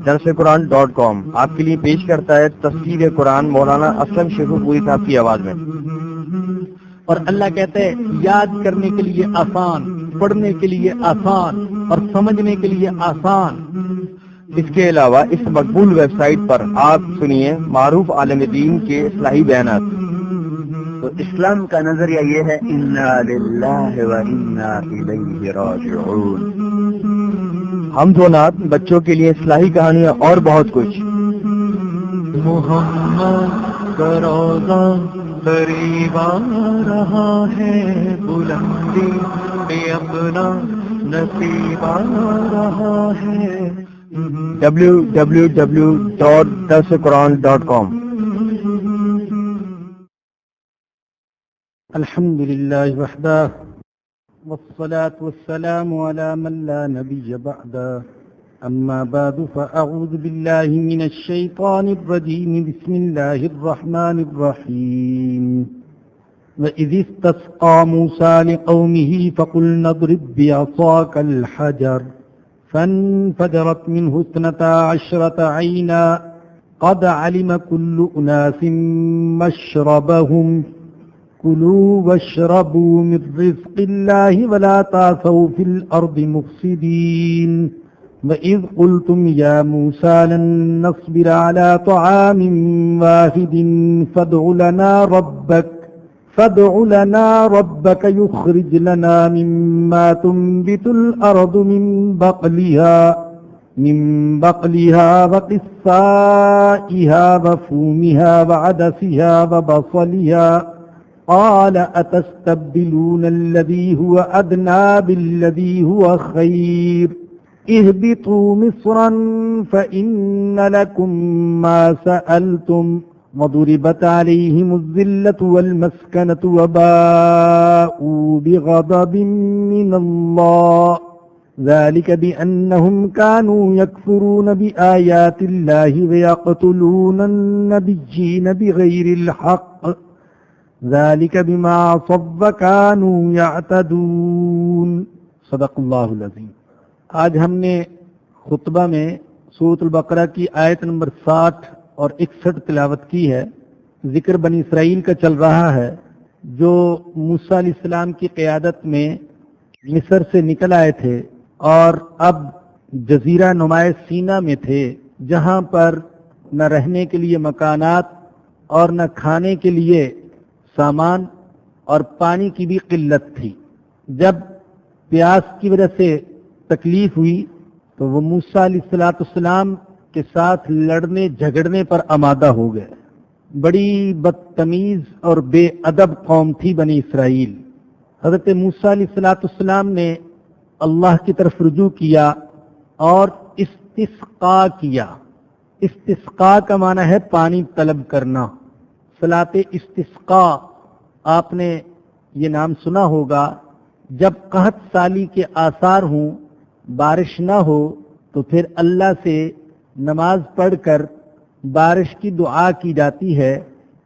درسقرآن.com آپ کے لیے پیش کرتا ہے تفسیر قرآن مولانا اسلم شیخو پوری صاحب کی آواز میں۔ اور اللہ کہتے ہیں یاد کرنے کے لیے آسان، پڑھنے کے لیے آسان اور سمجھنے کے لیے آسان۔ اس کے علاوہ اس مقبول ویب سائٹ پر آپ سنیے معروف عالم دین کے اصلاحی بیانات۔ تو اسلام کا نظریہ یہ ہے انا للہ و انا الیہ راجعون۔ حمد و نعت، بچوں کے لیے اصلاحی کہانیاں اور بہت کچھ۔ محمد کا روضہ قریب آ رہا ہے، بلندی میں اپنا نصیب آ رہا ہے۔ www.darsequran.com۔ الحمد للہ وحدہ والصلاة والسلام على من لا نبي بعده، أما بعد فأعوذ بالله من الشيطان الرجيم، بسم الله الرحمن الرحيم۔ وإذ استسقى موسى لقومه فقلنا اضرب بعصاك الحجر فانفجرت منه 12 عينا قد علم كل أناس مشربهم كلوا واشربوا من رزق الله ولا تعثوا في الأرض مفسدين۔ وإذ قلتم يا موسى لن نصبر على طعام واحد فادع لنا ربك يخرج لنا مما تنبت الأرض من بقلها وقثائها وفومها وعدسها وبصلها قال أتستبدلون الذي هو أدنى بالذي هو خير اهبطوا مصرا فإن لكم ما سألتم وضربت عليهم الذلة والمسكنة وباءوا بغضب من الله ذلك بأنهم كانوا يكفرون بآيات الله ويقتلون النبيين بغير الحق ذلك بما عصوا وكانوا يعتدون۔ صدق اللہ العظیم۔ آج ہم نے خطبہ میں سورۃ البقرہ کی آیت نمبر 60 اور 61 تلاوت کی ہے۔ ذکر بنی اسرائیل کا چل رہا ہے جو موسیٰ علیہ السلام کی قیادت میں مصر سے نکل آئے تھے اور اب جزیرہ نمائے سینا میں تھے، جہاں پر نہ رہنے کے لیے مکانات اور نہ کھانے کے لیے سامان اور پانی کی بھی قلت تھی۔ جب پیاس کی وجہ سے تکلیف ہوئی تو وہ موسیٰ علیہ السلام کے ساتھ لڑنے جھگڑنے پر آمادہ ہو گئے۔ بڑی بدتمیز اور بے ادب قوم تھی بنی اسرائیل۔ حضرت موسیٰ علیہ السلام نے اللہ کی طرف رجوع کیا اور استسقاء کیا۔ استسقاء کا معنی ہے پانی طلب کرنا۔ صلاۃ استسقاء آپ نے یہ نام سنا ہوگا۔ جب قحط سالی کے آثار ہوں، بارش نہ ہو تو پھر اللہ سے نماز پڑھ کر بارش کی دعا کی جاتی ہے۔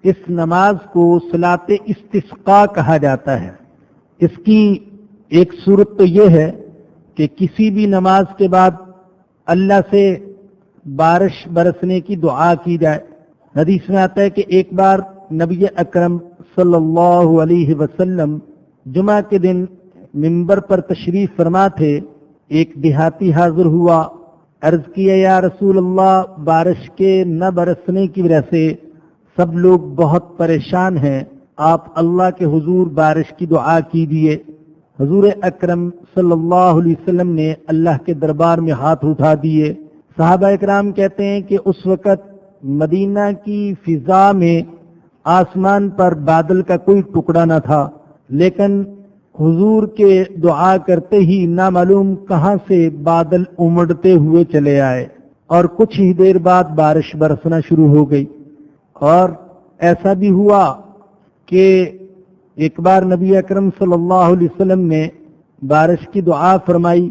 اس نماز کو صلاۃ استسقاء کہا جاتا ہے۔ اس کی ایک صورت تو یہ ہے کہ کسی بھی نماز کے بعد اللہ سے بارش برسنے کی دعا کی جائے۔ حدیث میں آتا ہے کہ ایک بار نبی اکرم صلی اللہ علیہ وسلم جمعہ کے دن منبر پر تشریف فرما تھے۔ ایک دیہاتی حاضر ہوا، عرض کیا یا رسول اللہ، بارش کے نہ برسنے کی وجہ سے سب لوگ بہت پریشان ہیں، آپ اللہ کے حضور بارش کی دعا کیجیے۔ حضور اکرم صلی اللہ علیہ وسلم نے اللہ کے دربار میں ہاتھ اٹھا دیے۔ صحابہ اکرام کہتے ہیں کہ اس وقت مدینہ کی فضا میں آسمان پر بادل کا کوئی ٹکڑا نہ تھا، لیکن حضور کے دعا کرتے ہی نامعلوم کہاں سے بادل امڑتے ہوئے چلے آئے اور کچھ ہی دیر بعد بارش برسنا شروع ہو گئی۔ اور ایسا بھی ہوا کہ ایک بار نبی اکرم صلی اللہ علیہ وسلم نے بارش کی دعا فرمائی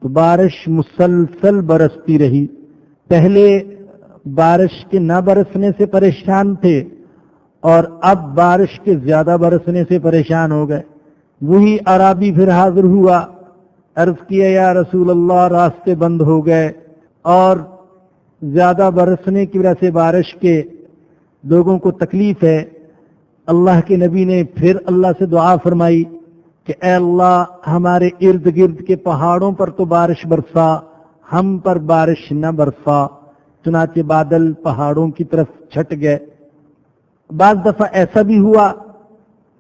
تو بارش مسلسل برستی رہی۔ پہلے بارش کے نہ برسنے سے پریشان تھے اور اب بارش کے زیادہ برسنے سے پریشان ہو گئے۔ وہی عرابی پھر حاضر ہوا، عرض کیا یا رسول اللہ راستے بند ہو گئے اور زیادہ برسنے کی وجہ سے بارش کے لوگوں کو تکلیف ہے۔ اللہ کے نبی نے پھر اللہ سے دعا فرمائی کہ اے اللہ ہمارے ارد گرد کے پہاڑوں پر تو بارش برسا، ہم پر بارش نہ برسا۔ چنانچہ بادل پہاڑوں کی طرف چھٹ گئے۔ بعض دفعہ ایسا بھی ہوا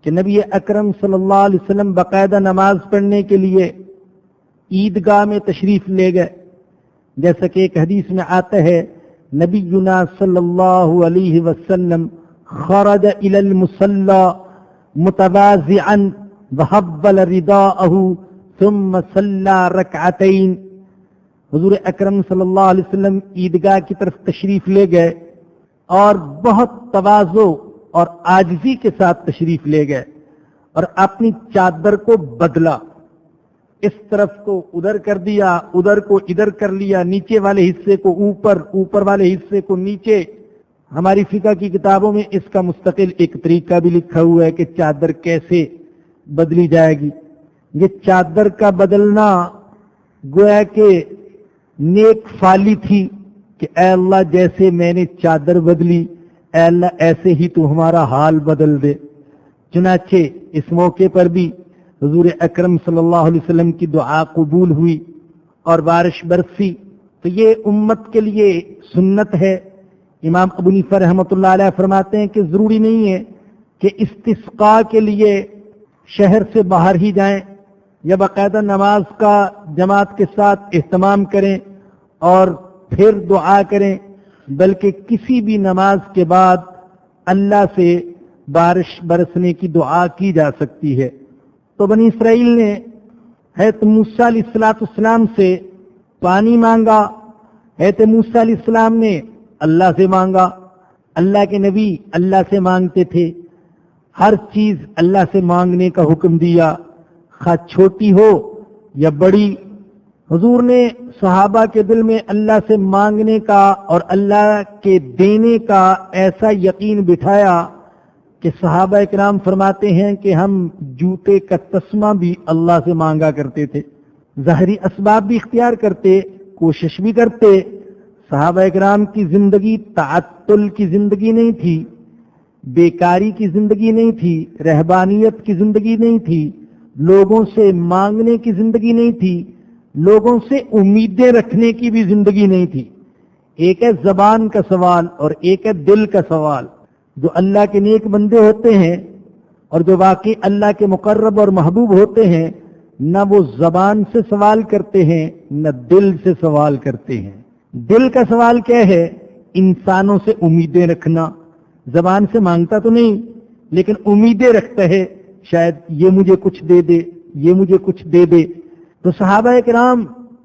کہ نبی اکرم صلی اللہ علیہ وسلم باقاعدہ نماز پڑھنے کے لیے عیدگاہ میں تشریف لے گئے، جیسا کہ ایک حدیث میں آتا ہے نبینا صلی اللہ علیہ وسلم خرج الى المصلی متواضعا وحبل رداءه ثم صلی رکعتین۔ حضور اکرم صلی اللہ علیہ وسلم عیدگاہ کی طرف تشریف لے گئے اور بہت تواضع اور عاجزی کے ساتھ تشریف لے گئے اور اپنی چادر کو بدلا، اس طرف کو ادھر کر دیا، ادھر کو ادھر کر لیا، نیچے والے حصے کو اوپر، اوپر والے حصے کو نیچے۔ ہماری فقہ کی کتابوں میں اس کا مستقل ایک طریقہ بھی لکھا ہوا ہے کہ چادر کیسے بدلی جائے گی۔ یہ چادر کا بدلنا گویا کہ نیک فالی تھی کہ اے اللہ جیسے میں نے چادر بدلی، اے اللہ ایسے ہی تو ہمارا حال بدل دے۔ چنانچہ اس موقع پر بھی حضور اکرم صلی اللہ علیہ وسلم کی دعا قبول ہوئی اور بارش برسی۔ تو یہ امت کے لیے سنت ہے۔ امام ابو حنیفہ رحمۃ اللہ علیہ فرماتے ہیں کہ ضروری نہیں ہے کہ استسقاء کے لیے شہر سے باہر ہی جائیں یا باقاعدہ نماز کا جماعت کے ساتھ اہتمام کریں اور پھر دعا کریں، بلکہ کسی بھی نماز کے بعد اللہ سے بارش برسنے کی دعا کی جا سکتی ہے۔ تو بنی اسرائیل نے حضرت موسیٰ علیہ السلام سے پانی مانگا، حضرت موسیٰ علیہ السلام نے اللہ سے مانگا۔ اللہ کے نبی اللہ سے مانگتے تھے، ہر چیز اللہ سے مانگنے کا حکم دیا، خواہ چھوٹی ہو یا بڑی۔ حضور نے صحابہ کے دل میں اللہ سے مانگنے کا اور اللہ کے دینے کا ایسا یقین بٹھایا کہ صحابہ کرام فرماتے ہیں کہ ہم جوتے کا تسمہ بھی اللہ سے مانگا کرتے تھے، ظاہری اسباب بھی اختیار کرتے، کوشش بھی کرتے۔ صحابہ کرام کی زندگی تعطل کی زندگی نہیں تھی، بیکاری کی زندگی نہیں تھی، رہبانیت کی زندگی نہیں تھی، لوگوں سے مانگنے کی زندگی نہیں تھی، لوگوں سے امیدیں رکھنے کی بھی زندگی نہیں تھی۔ ایک ہے زبان کا سوال اور ایک ہے دل کا سوال۔ جو اللہ کے نیک بندے ہوتے ہیں اور جو واقعی اللہ کے مقرب اور محبوب ہوتے ہیں، نہ وہ زبان سے سوال کرتے ہیں نہ دل سے سوال کرتے ہیں۔ دل کا سوال کیا ہے؟ انسانوں سے امیدیں رکھنا۔ زبان سے مانگتا تو نہیں لیکن امیدیں رکھتا ہے، شاید یہ مجھے کچھ دے دے، یہ مجھے کچھ دے دے۔ تو صحابہ کرام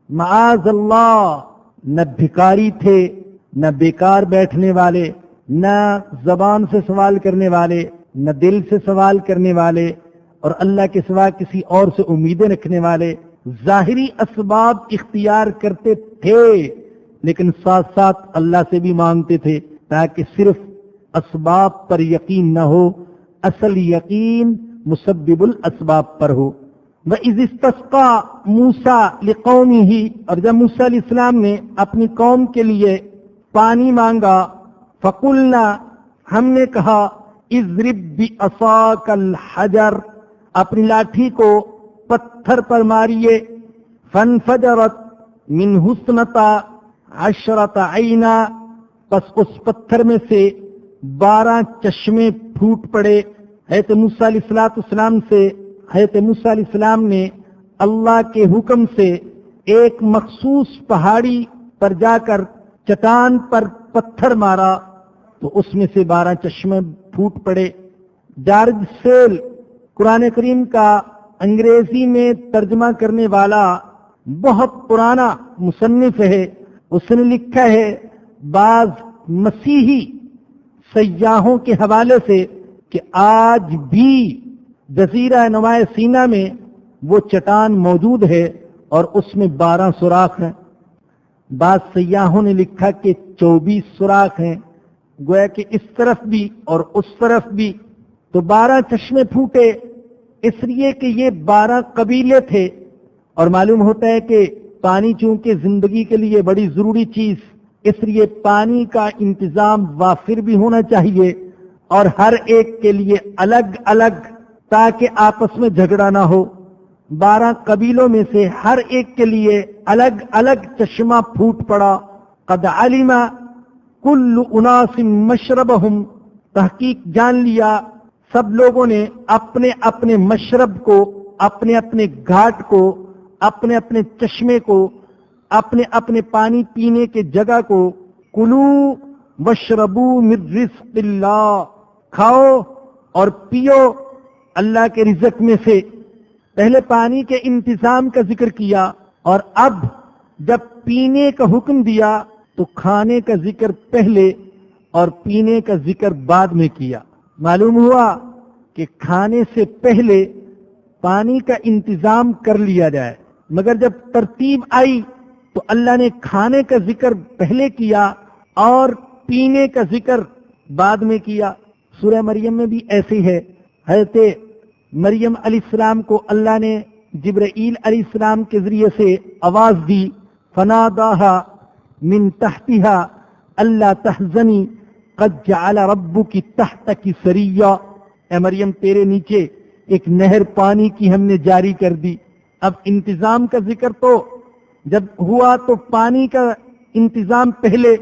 معاذ اللہ نہ بھکاری تھے، نہ بیکار بیٹھنے والے، نہ زبان سے سوال کرنے والے، نہ دل سے سوال کرنے والے، اور اللہ کے سوا کسی اور سے امیدیں رکھنے والے۔ ظاہری اسباب اختیار کرتے تھے لیکن ساتھ ساتھ اللہ سے بھی مانگتے تھے تاکہ صرف اسباب پر یقین نہ ہو، اصل یقین مسبب الاسباب پر ہو۔ وَإِذِ اسْتَسْقَىٰ مُوسَىٰ لِقَوْمِهِ، اور جب موسیٰ علیہ السلام نے اپنی قوم کے لیے پانی مانگا، فَقُلْنَا، ہم نے کہا، اضرب بعصاک الحجر، اپنی لاٹھی کو پتھر پر ماریے، فانفجرت منہ اثنتا عشرۃ عینا، پس اس پتھر میں سے 12 چشمے پھوٹ پڑے۔ حضرت موسیٰ علیہ السلام سے حضرت موسیٰ علیہ السلام نے اللہ کے حکم سے ایک مخصوص پہاڑی پر جا کر چٹان پر پتھر مارا تو اس میں سے 12 چشمے پھوٹ پڑے۔ جارج سیل قرآن کریم کا انگریزی میں ترجمہ کرنے والا بہت پرانا مصنف ہے، اس نے لکھا ہے بعض مسیحی سیاحوں کے حوالے سے کہ آج بھی جزیرہ نما سینا میں وہ چٹان موجود ہے اور اس میں 12 سوراخ ہیں۔ بعض سیاحوں نے لکھا کہ 24 سوراخ ہیں، گویا کہ اس طرف بھی اور اس طرف بھی۔ تو 12 چشمے پھوٹے اس لیے کہ یہ 12 قبیلے تھے اور معلوم ہوتا ہے کہ پانی چونکہ زندگی کے لیے بڑی ضروری چیز، اس لیے پانی کا انتظام وافر بھی ہونا چاہیے اور ہر ایک کے لیے الگ الگ، تاکہ آپس میں جھگڑا نہ ہو۔ 12 قبیلوں میں سے ہر ایک کے لیے الگ الگ چشمہ پھوٹ پڑا۔ قد علم کل اناس مشربہم، تحقیق جان لیا سب لوگوں نے اپنے اپنے مشرب کو، اپنے اپنے گھاٹ کو، اپنے اپنے چشمے کو، اپنے اپنے پانی پینے کے جگہ کو۔ کلو واشربو من رزق اللہ، کھاؤ اور پیو اللہ کے رزق میں سے۔ پہلے پانی کے انتظام کا ذکر کیا اور اب جب پینے کا حکم دیا تو کھانے کا ذکر پہلے اور پینے کا ذکر بعد میں کیا۔ معلوم ہوا کہ کھانے سے پہلے پانی کا انتظام کر لیا جائے، مگر جب ترتیب آئی تو اللہ نے کھانے کا ذکر پہلے کیا اور پینے کا ذکر بعد میں کیا۔ سورہ مریم میں بھی ایسے ہے، حضرت مریم علیہ السلام کو اللہ نے جبرائیل علیہ السلام کے ذریعے سے آواز دی، فناداہا من تحتہا اللہ تحزنی قد جعل ربک تحتک سریا، اے مریم تیرے نیچے ایک نہر پانی کی ہم نے جاری کر دی۔ اب انتظام کا ذکر تو جب ہوا تو پانی کا انتظام پہلے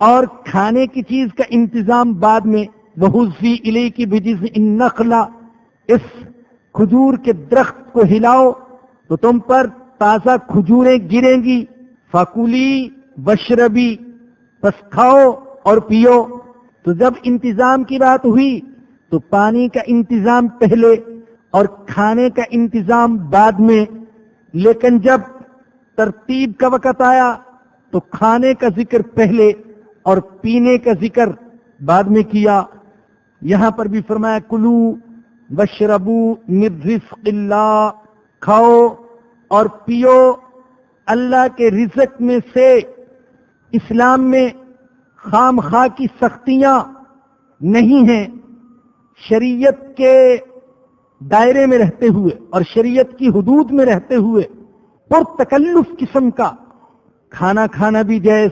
اور کھانے کی چیز کا انتظام بعد میں۔ وَهُزِّي إِلَيْكِ بِجِذْعِ النَّخْلَةِ، اس کھجور کے درخت کو ہلاؤ تو تم پر تازہ کھجوریں گریں گی۔ فَكُلِي وَاشْرَبِي، بس کھاؤ اور پیو۔ تو جب انتظام کی بات ہوئی تو پانی کا انتظام پہلے اور کھانے کا انتظام بعد میں، لیکن جب ترتیب کا وقت آیا تو کھانے کا ذکر پہلے اور پینے کا ذکر بعد میں کیا۔ یہاں پر بھی فرمایا کلو واشربو من رزق اللہ، کھاؤ اور پیو اللہ کے رزق میں سے۔ اسلام میں خام خواہ کی سختیاں نہیں ہیں، شریعت کے دائرے میں رہتے ہوئے اور شریعت کی حدود میں رہتے ہوئے پرتکلف قسم کا کھانا کھانا بھی جائز،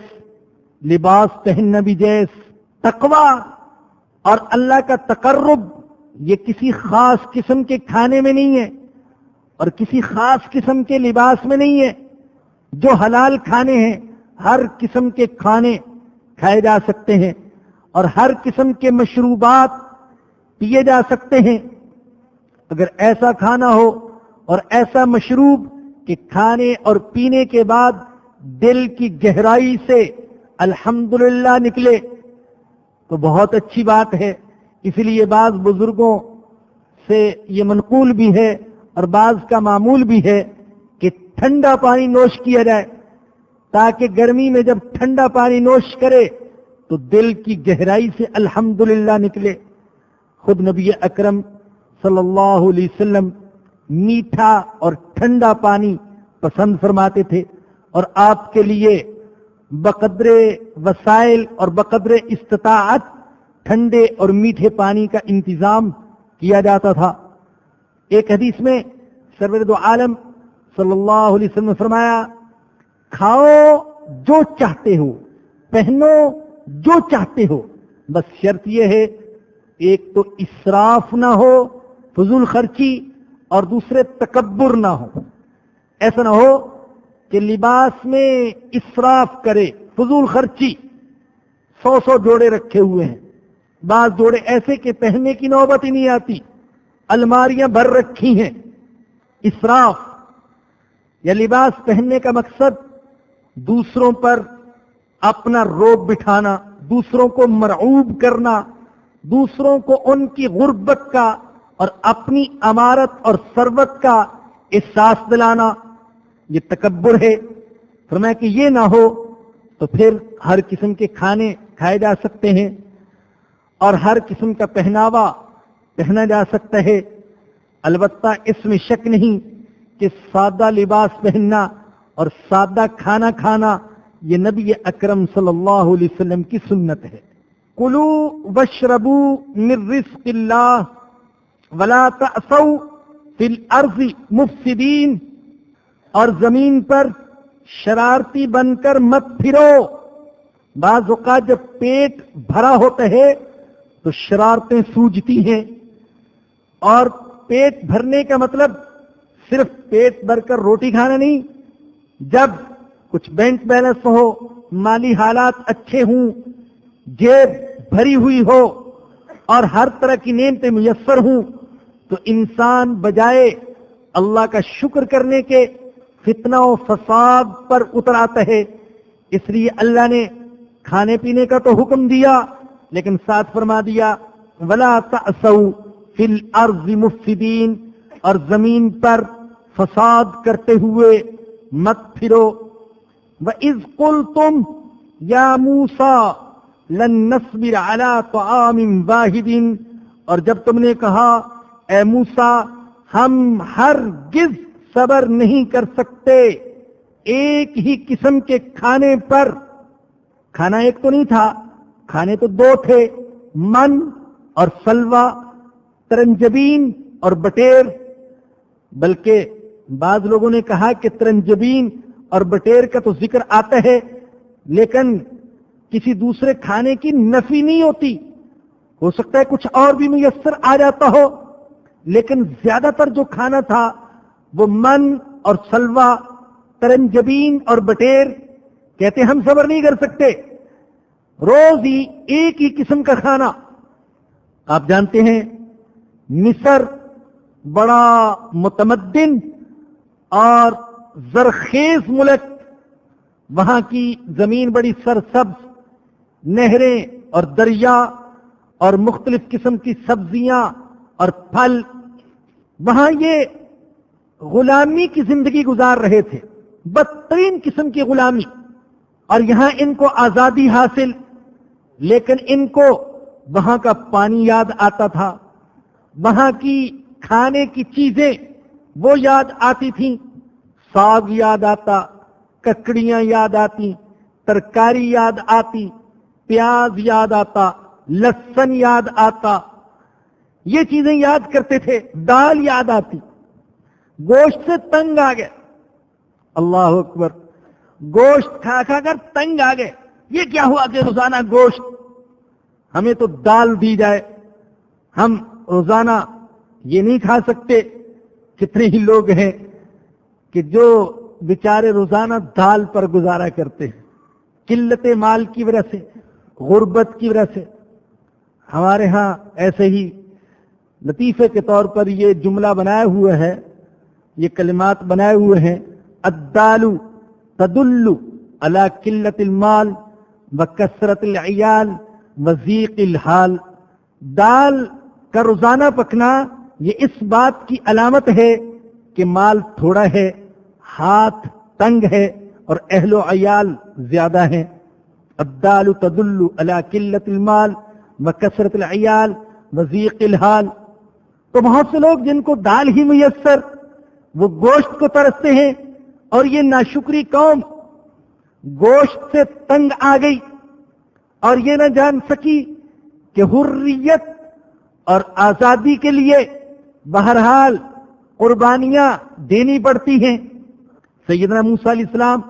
لباس پہننا بھی جائز۔ تقوی اور اللہ کا تقرب یہ کسی خاص قسم کے کھانے میں نہیں ہے اور کسی خاص قسم کے لباس میں نہیں ہے۔ جو حلال کھانے ہیں، ہر قسم کے کھانے کھائے جا سکتے ہیں اور ہر قسم کے مشروبات پیے جا سکتے ہیں۔ اگر ایسا کھانا ہو اور ایسا مشروب کہ کھانے اور پینے کے بعد دل کی گہرائی سے الحمدللہ نکلے تو بہت اچھی بات ہے۔ اس لیے بعض بزرگوں سے یہ منقول بھی ہے اور بعض کا معمول بھی ہے کہ ٹھنڈا پانی نوش کیا جائے، تاکہ گرمی میں جب ٹھنڈا پانی نوش کرے تو دل کی گہرائی سے الحمدللہ نکلے۔ خود نبی اکرم صلی اللہ علیہ وسلم میٹھا اور ٹھنڈا پانی پسند فرماتے تھے اور آپ کے لیے بقدر وسائل اور بقدر استطاعت ٹھنڈے اور میٹھے پانی کا انتظام کیا جاتا تھا۔ ایک حدیث میں سرور دو عالم صلی اللہ علیہ وسلم نے فرمایا، کھاؤ جو چاہتے ہو، پہنو جو چاہتے ہو، بس شرط یہ ہے ایک تو اسراف نہ ہو، فضول خرچی، اور دوسرے تکبر نہ ہو۔ ایسا نہ ہو کہ لباس میں اسراف کرے، فضول خرچی، 100 جوڑے رکھے ہوئے ہیں، بعض جوڑے ایسے کہ پہننے کی نوبت ہی نہیں آتی، الماریاں بھر رکھی ہیں۔ اسراف یا لباس پہننے کا مقصد دوسروں پر اپنا روب بٹھانا، دوسروں کو مرعوب کرنا، دوسروں کو ان کی غربت کا اور اپنی امارت اور ثروت کا احساس دلانا، یہ تکبر ہے۔ فرمایا کہ یہ نہ ہو تو پھر ہر قسم کے کھانے کھائے جا سکتے ہیں اور ہر قسم کا پہناوا پہنا جا سکتا ہے۔ البتہ اس میں شک نہیں کہ سادہ لباس پہننا اور سادہ کھانا کھانا یہ نبی اکرم صلی اللہ علیہ وسلم کی سنت ہے۔ کلو واشربو من رزق اللہ ولا تأسوا فی الارض مفسدین، اور زمین پر شرارتی بن کر مت پھرو. بعض اوقات جب پیٹ بھرا ہوتا ہے تو شرارتیں سوجتی ہیں، اور پیٹ بھرنے کا مطلب صرف پیٹ بھر کر روٹی کھانا نہیں. جب کچھ بینک بیلنس ہو، مالی حالات اچھے ہوں، جیب بھری ہوئی ہو اور ہر طرح کی نعمتیں میسر ہوں، تو انسان بجائے اللہ کا شکر کرنے کے فتنہ و فساد پر اتر آتا ہے. اس لیے اللہ نے کھانے پینے کا تو حکم دیا، لیکن ساتھ فرما دیا وَلَا تَأْسَوْا فِي الْأَرْضِ مُفْسِدِينَ، اور زمین پر فساد کرتے ہوئے مت پھرو. وَإِذْ قُلْتُمْ يَا مُوسَىٰ لَن نَّصْبِرَ عَلَىٰ طَعَامٍ وَاحِدٍ، اور جب تم نے کہا اے موسیٰ ہم ہرگز صبر نہیں کر سکتے ایک ہی قسم کے کھانے پر. کھانا ایک تو نہیں تھا، کھانے تو دو تھے، من اور سلوا، ترنجبین اور بٹیر. بلکہ بعض لوگوں نے کہا کہ ترنجبین اور بٹیر کا تو ذکر آتا ہے، لیکن کسی دوسرے کھانے کی نفی نہیں ہوتی. ہو سکتا ہے کچھ اور بھی میسر آ جاتا ہو، لیکن زیادہ تر جو کھانا تھا وہ من اور سلوا، ترنجبین اور بٹیر. کہتے ہم صبر نہیں کر سکتے روز ہی ایک ہی قسم کا کھانا. آپ جانتے ہیں مصر بڑا متمدن اور زرخیز ملک، وہاں کی زمین بڑی سرسبز، نہریں اور دریا اور مختلف قسم کی سبزیاں اور پھل. وہاں یہ غلامی کی زندگی گزار رہے تھے، بدترین قسم کی غلامی. اور یہاں ان کو آزادی حاصل، لیکن ان کو وہاں کا پانی یاد آتا تھا، وہاں کی کھانے کی چیزیں وہ یاد آتی تھیں. ساگ یاد آتا، ککڑیاں یاد آتی، ترکاری یاد آتی، پیاز یاد آتا، لہسن یاد آتا. یہ چیزیں یاد کرتے تھے. دال یاد آتی. گوشت سے تنگ آ گئے. اللہ اکبر. گوشت کھا کھا کر تنگ آ گئے. یہ کیا ہوا کہ روزانہ گوشت؟ ہمیں تو دال دی جائے، ہم روزانہ یہ نہیں کھا سکتے. کتنے ہی لوگ ہیں کہ جو بیچارے روزانہ دال پر گزارا کرتے ہیں، قلت مال کی وجہ سے، غربت کی وجہ سے. ہمارے ہاں ایسے ہی لطیفے کے طور پر یہ جملہ بنائے ہوئے ہے، یہ کلمات بنائے ہوئے ہیں: الدال تدل علی قلت المال وکثرت العیال وضیق الحال. دال کا روزانہ پکنا یہ اس بات کی علامت ہے کہ مال تھوڑا ہے، ہاتھ تنگ ہے اور اہل و عیال زیادہ ہیں. الدال تدل علی قلت المال وکثرت العیال وضیق الحال. تو بہت سے لوگ جن کو دال ہی میسر، وہ گوشت کو ترستے ہیں، اور یہ ناشکری قوم گوشت سے تنگ آ گئی اور یہ نہ جان سکی کہ حریت اور آزادی کے لیے بہرحال قربانیاں دینی پڑتی ہیں. سیدنا موسیٰ علیہ السلام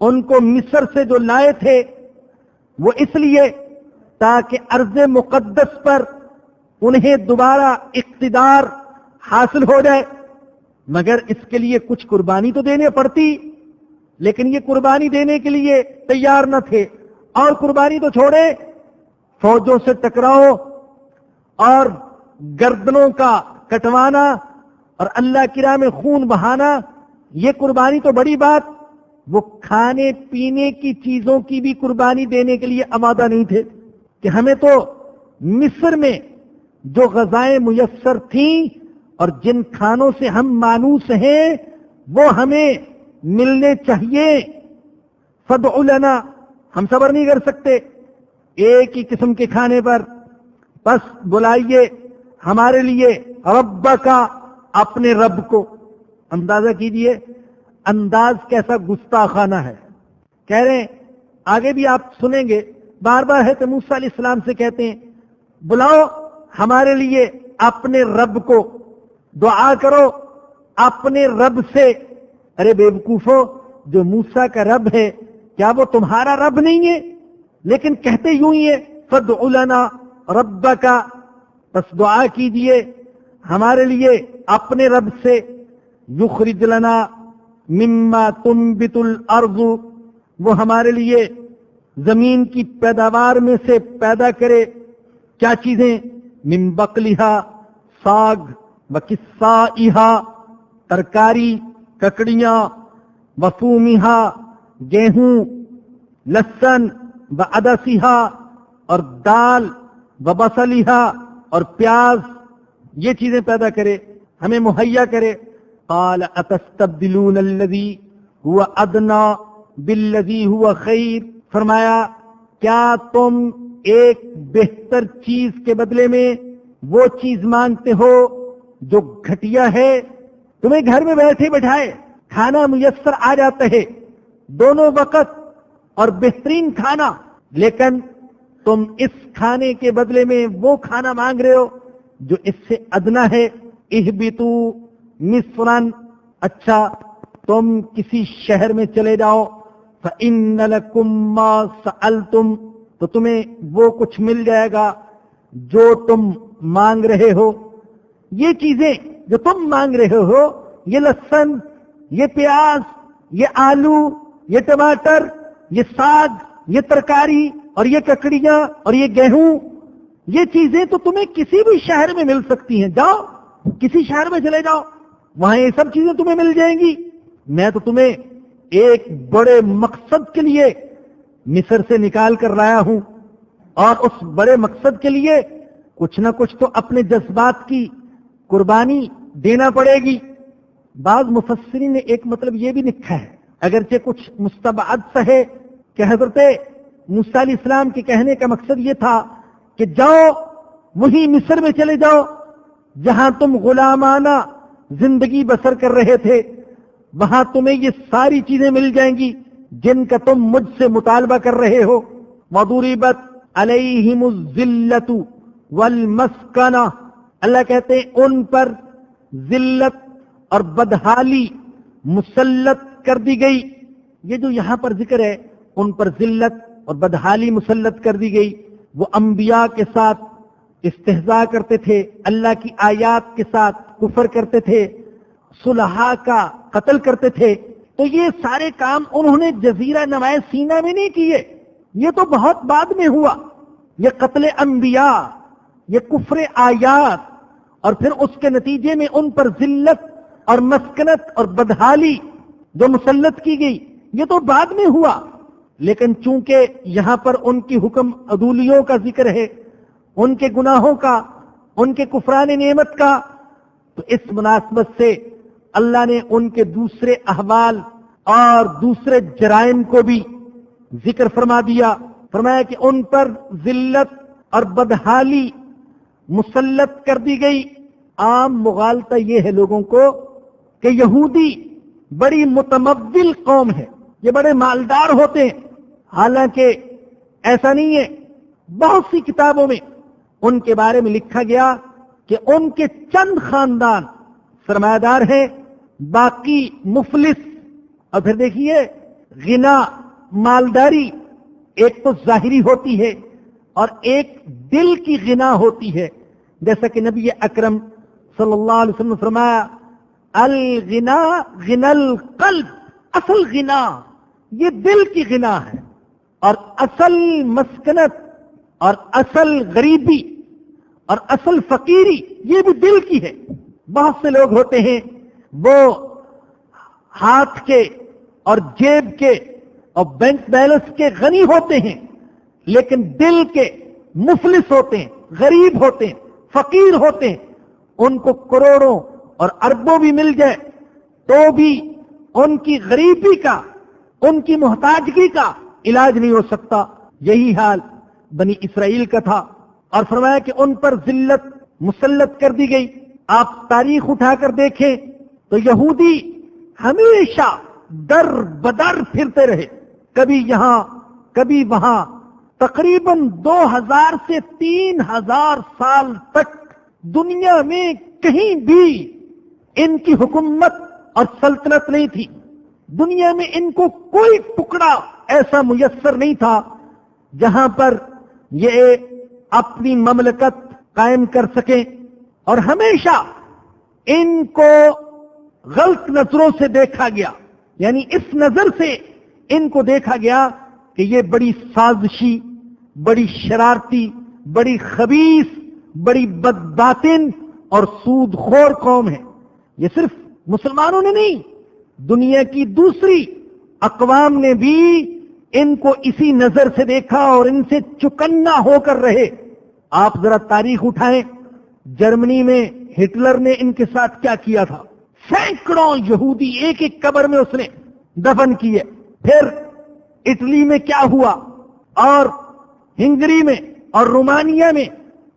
ان کو مصر سے جو لائے تھے وہ اس لیے تاکہ ارض مقدس پر انہیں دوبارہ اقتدار حاصل ہو جائے، مگر اس کے لیے کچھ قربانی تو دینے پڑتی. لیکن یہ قربانی دینے کے لیے تیار نہ تھے. اور قربانی تو چھوڑے، فوجوں سے ٹکراؤ اور گردنوں کا کٹوانا اور اللہ کی راہ میں خون بہانا، یہ قربانی تو بڑی بات. وہ کھانے پینے کی چیزوں کی بھی قربانی دینے کے لیے آمادہ نہیں تھے کہ ہمیں تو مصر میں جو غذائیں میسر تھیں اور جن کھانوں سے ہم مانوس ہیں وہ ہمیں ملنے چاہیے. فادع لنا، ہم صبر نہیں کر سکتے ایک ہی قسم کے کھانے پر، بس بلائیے ہمارے لیے ربک، اپنے رب کو. اندازہ کیجئے انداز کیسا گستاخانہ ہے. کہہ رہے ہیں، آگے بھی آپ سنیں گے، بار بار ہے تو موسیٰ علیہ السلام سے کہتے ہیں بلاؤ ہمارے لیے اپنے رب کو، دعا کرو اپنے رب سے ارے بیوقوفو، جو موسیٰ کا رب ہے کیا وہ تمہارا رب نہیں ہے؟ لیکن کہتے یوں ہی ہے فَادْعُ لَنَا رَبَّكَ، پس دعا کیجئے ہمارے لیے اپنے رب سے، یخرج لنا مما تنبت الارض، وہ ہمارے لیے زمین کی پیداوار میں سے پیدا کرے کیا چیزیں؟ من بقلہا، ساگ، وکسائہا، ترکاری، ککڑیاں، وفومہا، گیہوں، لہسن، وعدسہا، اور دال، وبصلہا، اور پیاز، یہ چیزیں پیدا کرے، ہمیں مہیا کرے۔ قال اتستبدلون الذی هو ادنی بالذی هو خیر، فرمایا کیا تم ایک بہتر چیز کے بدلے میں وہ چیز مانگتے ہو جو گھٹیا ہے؟ تمہیں گھر میں بیٹھے بٹھائے کھانا میسر آ جاتا ہے دونوں وقت اور بہترین کھانا، لیکن تم اس کھانے کے بدلے میں وہ کھانا مانگ رہے ہو جو اس سے ادنا ہے۔ اہبتو مصرن، اچھا تم کسی شہر میں چلے جاؤ، فإن لکم ما سألتم، تو تمہیں وہ کچھ مل جائے گا جو تم مانگ رہے ہو۔ یہ چیزیں جو تم مانگ رہے ہو، یہ لہسن، یہ پیاز، یہ آلو، یہ ٹماٹر، یہ ساگ، یہ ترکاری، اور یہ ککڑیاں، اور یہ گیہوں، یہ چیزیں تو تمہیں کسی بھی شہر میں مل سکتی ہیں۔ جاؤ کسی شہر میں چلے جاؤ، وہاں یہ سب چیزیں تمہیں مل جائیں گی۔ میں تو تمہیں ایک بڑے مقصد کے لیے مصر سے نکال کر لایا ہوں، اور اس بڑے مقصد کے لیے کچھ نہ کچھ تو اپنے جذبات کی قربانی دینا پڑے گی۔ بعض مفسرین نے ایک مطلب یہ بھی لکھا ہے، اگرچہ کچھ مستبعد سا ہے، کہ حضرت موسیٰ علیہ السلام کے کہنے کا مقصد یہ تھا کہ جاؤ وہی مصر میں چلے جاؤ جہاں تم غلامانہ زندگی بسر کر رہے تھے، وہاں تمہیں یہ ساری چیزیں مل جائیں گی جن کا تم مجھ سے مطالبہ کر رہے ہو۔ وَضُرِبَتْ عَلَيْهِمُ الذِّلَّةُ وَالْمَسْكَنَةُ، اللہ کہتے ہیں ان پر ذلت اور بدحالی مسلط کر دی گئی۔ یہ جو یہاں پر ذکر ہے ان پر ذلت اور بدحالی مسلط کر دی گئی۔ وہ انبیاء کے ساتھ استہزاء کرتے تھے، اللہ کی آیات کے ساتھ کفر کرتے تھے، صلحاء کا قتل کرتے تھے۔ تو یہ سارے کام انہوں نے جزیرہ نمائے سینا میں نہیں کیے، یہ تو بہت بعد میں ہوا۔ یہ قتل انبیاء، یہ کفر آیات، اور پھر اس کے نتیجے میں ان پر ذلت اور مسکنت اور بدحالی جو مسلط کی گئی، یہ تو بعد میں ہوا۔ لیکن چونکہ یہاں پر ان کی حکم عدولیوں کا ذکر ہے، ان کے گناہوں کا، ان کے کفران نعمت کا، تو اس مناسبت سے اللہ نے ان کے دوسرے احوال اور دوسرے جرائم کو بھی ذکر فرما دیا۔ فرمایا کہ ان پر ذلت اور بدحالی مسلط کر دی گئی۔ عام مغالطہ یہ ہے لوگوں کو کہ یہودی بڑی متمول قوم ہے، یہ بڑے مالدار ہوتے ہیں، حالانکہ ایسا نہیں ہے۔ بہت سی کتابوں میں ان کے بارے میں لکھا گیا کہ ان کے چند خاندان سرمایہ دار ہیں، باقی مفلس۔ اور پھر دیکھیے غنا، مالداری ایک تو ظاہری ہوتی ہے اور ایک دل کی غنا ہوتی ہے، جیسا کہ نبی اکرم صلی اللہ علیہ وسلم نے فرمایا الغنا غنا القلب، اصل غنا یہ دل کی غنا ہے، اور اصل مسکنت اور اصل غریبی اور اصل فقیری یہ بھی دل کی ہے۔ بہت سے لوگ ہوتے ہیں وہ ہاتھ کے اور جیب کے اور بینک بیلنس کے غنی ہوتے ہیں، لیکن دل کے مفلس ہوتے ہیں، غریب ہوتے ہیں، فقیر ہوتے ہیں۔ ان کو کروڑوں اور اربوں بھی مل جائے تو بھی ان کی غریبی کا، ان کی محتاجگی کا علاج نہیں ہو سکتا۔ یہی حال بنی اسرائیل کا تھا، اور فرمایا کہ ان پر ذلت مسلط کر دی گئی۔ آپ تاریخ اٹھا کر دیکھیں تو یہودی ہمیشہ در بدر پھرتے رہے، کبھی یہاں کبھی وہاں، تقریباً 2000 سے 3000 سال تک دنیا میں کہیں بھی ان کی حکومت اور سلطنت نہیں تھی۔ دنیا میں ان کو کوئی ٹکڑا ایسا میسر نہیں تھا جہاں پر یہ اپنی مملکت قائم کر سکیں، اور ہمیشہ ان کو غلط نظروں سے دیکھا گیا، یعنی اس نظر سے ان کو دیکھا گیا کہ یہ بڑی سازشی، بڑی شرارتی، بڑی خبیث، بڑی بدباطن اور سود خور قوم ہے۔ یہ صرف مسلمانوں نے نہیں، دنیا کی دوسری اقوام نے بھی ان کو اسی نظر سے دیکھا اور ان سے چکنا ہو کر رہے۔ آپ ذرا تاریخ اٹھائیں، جرمنی میں ہٹلر نے ان کے ساتھ کیا کیا تھا؟ سینکڑوں یہودی ایک ایک قبر میں اس نے دفن کیے۔ پھر اٹلی میں کیا ہوا، اور ہنگری میں اور رومانیہ میں،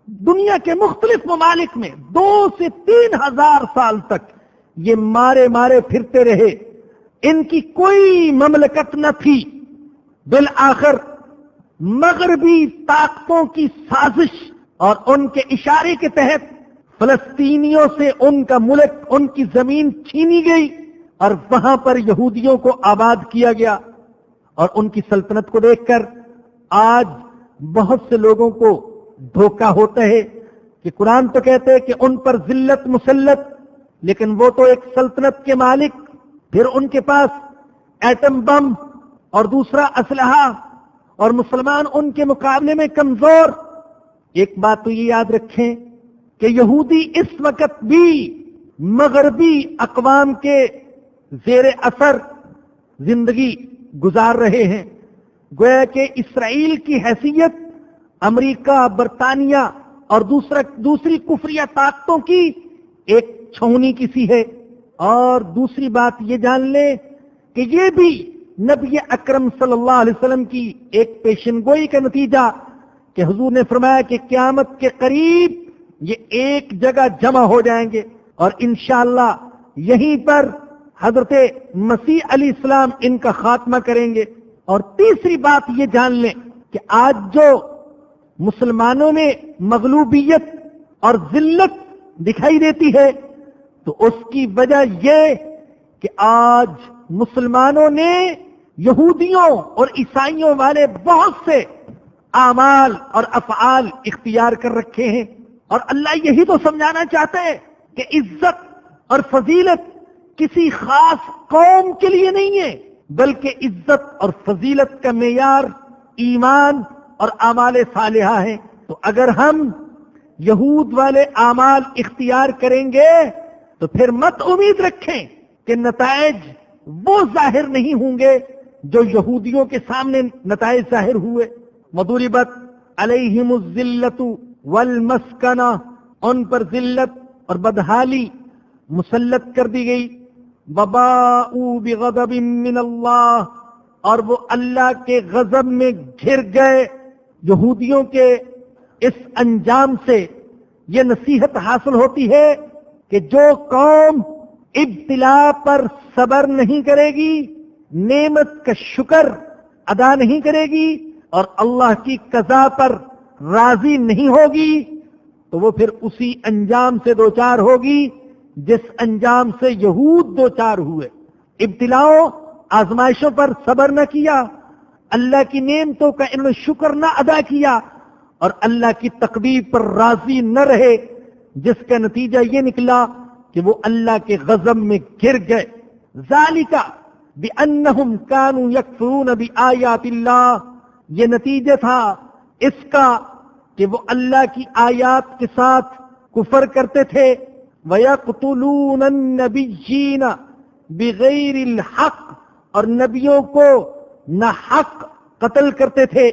دنیا کے مختلف ممالک میں 2 سے 3 ہزار سال تک یہ مارے مارے پھرتے رہے، ان کی کوئی مملکت نہ تھی۔ بالآخر مغربی طاقتوں کی سازش اور ان کے اشارے کے تحت فلسطینیوں سے ان کا ملک، ان کی زمین چھینی گئی اور وہاں پر یہودیوں کو آباد کیا گیا۔ اور ان کی سلطنت کو دیکھ کر آج بہت سے لوگوں کو دھوکہ ہوتا ہے کہ قرآن تو کہتے ہیں کہ ان پر ذلت مسلط، لیکن وہ تو ایک سلطنت کے مالک، پھر ان کے پاس ایٹم بم اور دوسرا اسلحہ، اور مسلمان ان کے مقابلے میں کمزور۔ ایک بات تو یہ یاد رکھیں کہ یہودی اس وقت بھی مغربی اقوام کے زیر اثر زندگی گزار رہے ہیں، گویا کہ اسرائیل کی حیثیت امریکہ، برطانیہ اور دوسری کفریہ طاقتوں کی ایک چھونی کی سی ہے۔ اور دوسری بات یہ جان لیں کہ یہ بھی نبی اکرم صلی اللہ علیہ وسلم کی ایک پیشن گوئی کا نتیجہ کہ حضور نے فرمایا کہ قیامت کے قریب یہ ایک جگہ جمع ہو جائیں گے، اور انشاءاللہ یہیں پر حضرت مسیح علیہ السلام ان کا خاتمہ کریں گے۔ اور تیسری بات یہ جان لیں کہ آج جو مسلمانوں میں مغلوبیت اور ذلت دکھائی دیتی ہے تو اس کی وجہ یہ کہ آج مسلمانوں نے یہودیوں اور عیسائیوں والے بہت سے اعمال اور افعال اختیار کر رکھے ہیں، اور اللہ یہی تو سمجھانا چاہتے ہیں کہ عزت اور فضیلت کسی خاص قوم کے لیے نہیں ہے، بلکہ عزت اور فضیلت کا معیار ایمان اور اعمال صالحہ ہے۔ تو اگر ہم یہود والے اعمال اختیار کریں گے تو پھر مت امید رکھیں کہ نتائج وہ ظاہر نہیں ہوں گے جو یہودیوں کے سامنے نتائج ظاہر ہوئے۔ وضربت علیہم الذلۃ والمسکنہ، ان پر ذلت اور بدحالی مسلط کر دی گئی۔ وباءوا بغضب من اللہ، اور وہ اللہ کے غضب میں گھر گئے۔ یہودیوں کے اس انجام سے یہ نصیحت حاصل ہوتی ہے کہ جو قوم ابتلا پر صبر نہیں کرے گی، نعمت کا شکر ادا نہیں کرے گی اور اللہ کی قضا پر راضی نہیں ہوگی، تو وہ پھر اسی انجام سے دوچار ہوگی جس انجام سے یہود دوچار ہوئے۔ ابتلاؤں، آزمائشوں پر صبر نہ کیا، اللہ کی نعمتوں کا انہوں نے شکر نہ ادا کیا اور اللہ کی تقدیر پر راضی نہ رہے، جس کا نتیجہ یہ نکلا کہ وہ اللہ کے غضب میں گر گئے۔ ذالک بأنہم کانوا یکفرون بآیات اللہ، یہ نتیجہ تھا اس کا کہ وہ اللہ کی آیات کے ساتھ کفر کرتے تھے۔ وَيَقْتُلُونَ النَّبِيِّينَ بِغَيْرِ الْحَقِّ، اور نبیوں کو نہ حق قتل کرتے تھے۔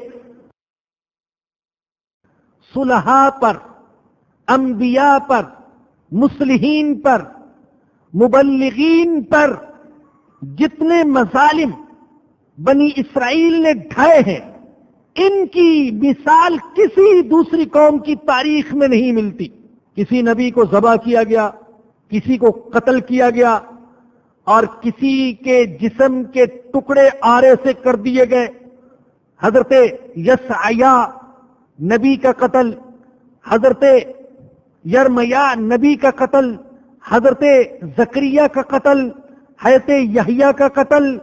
صلحاء پر، انبیاء پر، مصلحین پر، مبلغین پر جتنے مظالم بنی اسرائیل نے ڈھائے ہیں، ان کی مثال کسی دوسری قوم کی تاریخ میں نہیں ملتی۔ کسی نبی کو ذبح کیا گیا، کسی کو قتل کیا گیا، اور کسی کے جسم کے ٹکڑے آرے سے کر دیے گئے۔ حضرت یسعیا نبی کا قتل، حضرت یرمیا نبی کا قتل، حضرت زکریا کا قتل، حضرت یحییٰ کا قتل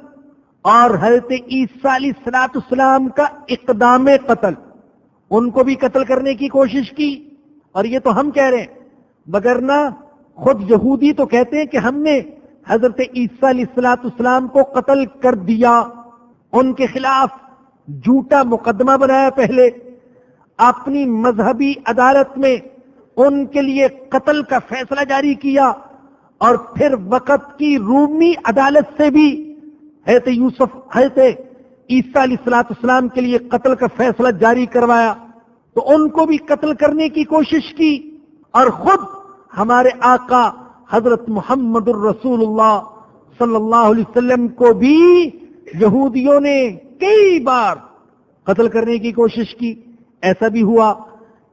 اور حضرت عیسیٰ علیہ السلام کا اقدام قتل، ان کو بھی قتل کرنے کی کوشش کی. اور یہ تو ہم کہہ رہے ہیں، وگرنہ خود یہودی تو کہتے ہیں کہ ہم نے حضرت عیسیٰ علیہ السلام کو قتل کر دیا. ان کے خلاف جھوٹا مقدمہ بنایا، پہلے اپنی مذہبی عدالت میں ان کے لیے قتل کا فیصلہ جاری کیا، اور پھر وقت کی رومی عدالت سے بھی حضرت عیسیٰ علیہ السلام کے لیے قتل کا فیصلہ جاری کروایا. تو ان کو بھی قتل کرنے کی کوشش کی، اور خود ہمارے آقا حضرت محمد الرسول اللہ صلی اللہ علیہ وسلم کو بھی یہودیوں نے کئی بار قتل کرنے کی کوشش کی. ایسا بھی ہوا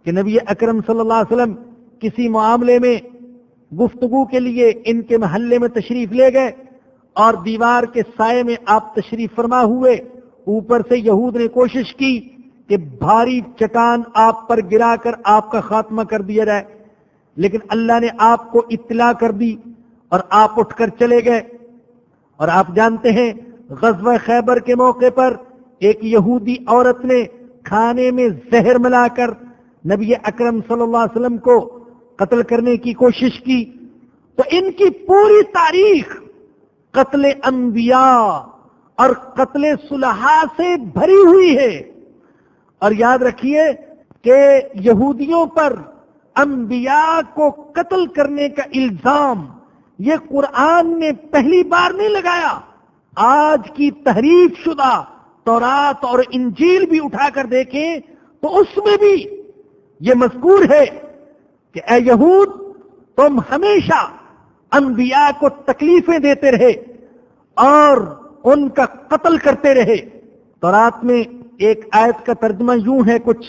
کہ نبی اکرم صلی اللہ علیہ وسلم کسی معاملے میں گفتگو کے لیے ان کے محلے میں تشریف لے گئے، اور دیوار کے سائے میں آپ تشریف فرما ہوئے. اوپر سے یہود نے کوشش کی کہ بھاری چٹان آپ پر گرا کر آپ کا خاتمہ کر دیا جائے، لیکن اللہ نے آپ کو اطلاع کر دی اور آپ اٹھ کر چلے گئے. اور آپ جانتے ہیں غزوہ خیبر کے موقع پر ایک یہودی عورت نے کھانے میں زہر ملا کر نبی اکرم صلی اللہ علیہ وسلم کو قتل کرنے کی کوشش کی. تو ان کی پوری تاریخ قتل انبیاء اور قتل صلحاء سے بھری ہوئی ہے. اور یاد رکھیے کہ یہودیوں پر انبیاء کو قتل کرنے کا الزام یہ قرآن نے پہلی بار نہیں لگایا. آج کی تحریف شدہ تورات اور انجیل بھی اٹھا کر دیکھیں تو اس میں بھی یہ مذکور ہے کہ اے یہود، تم ہمیشہ انبیاء کو تکلیفیں دیتے رہے اور ان کا قتل کرتے رہے. تورات میں ایک آیت کا ترجمہ یوں ہے کچھ: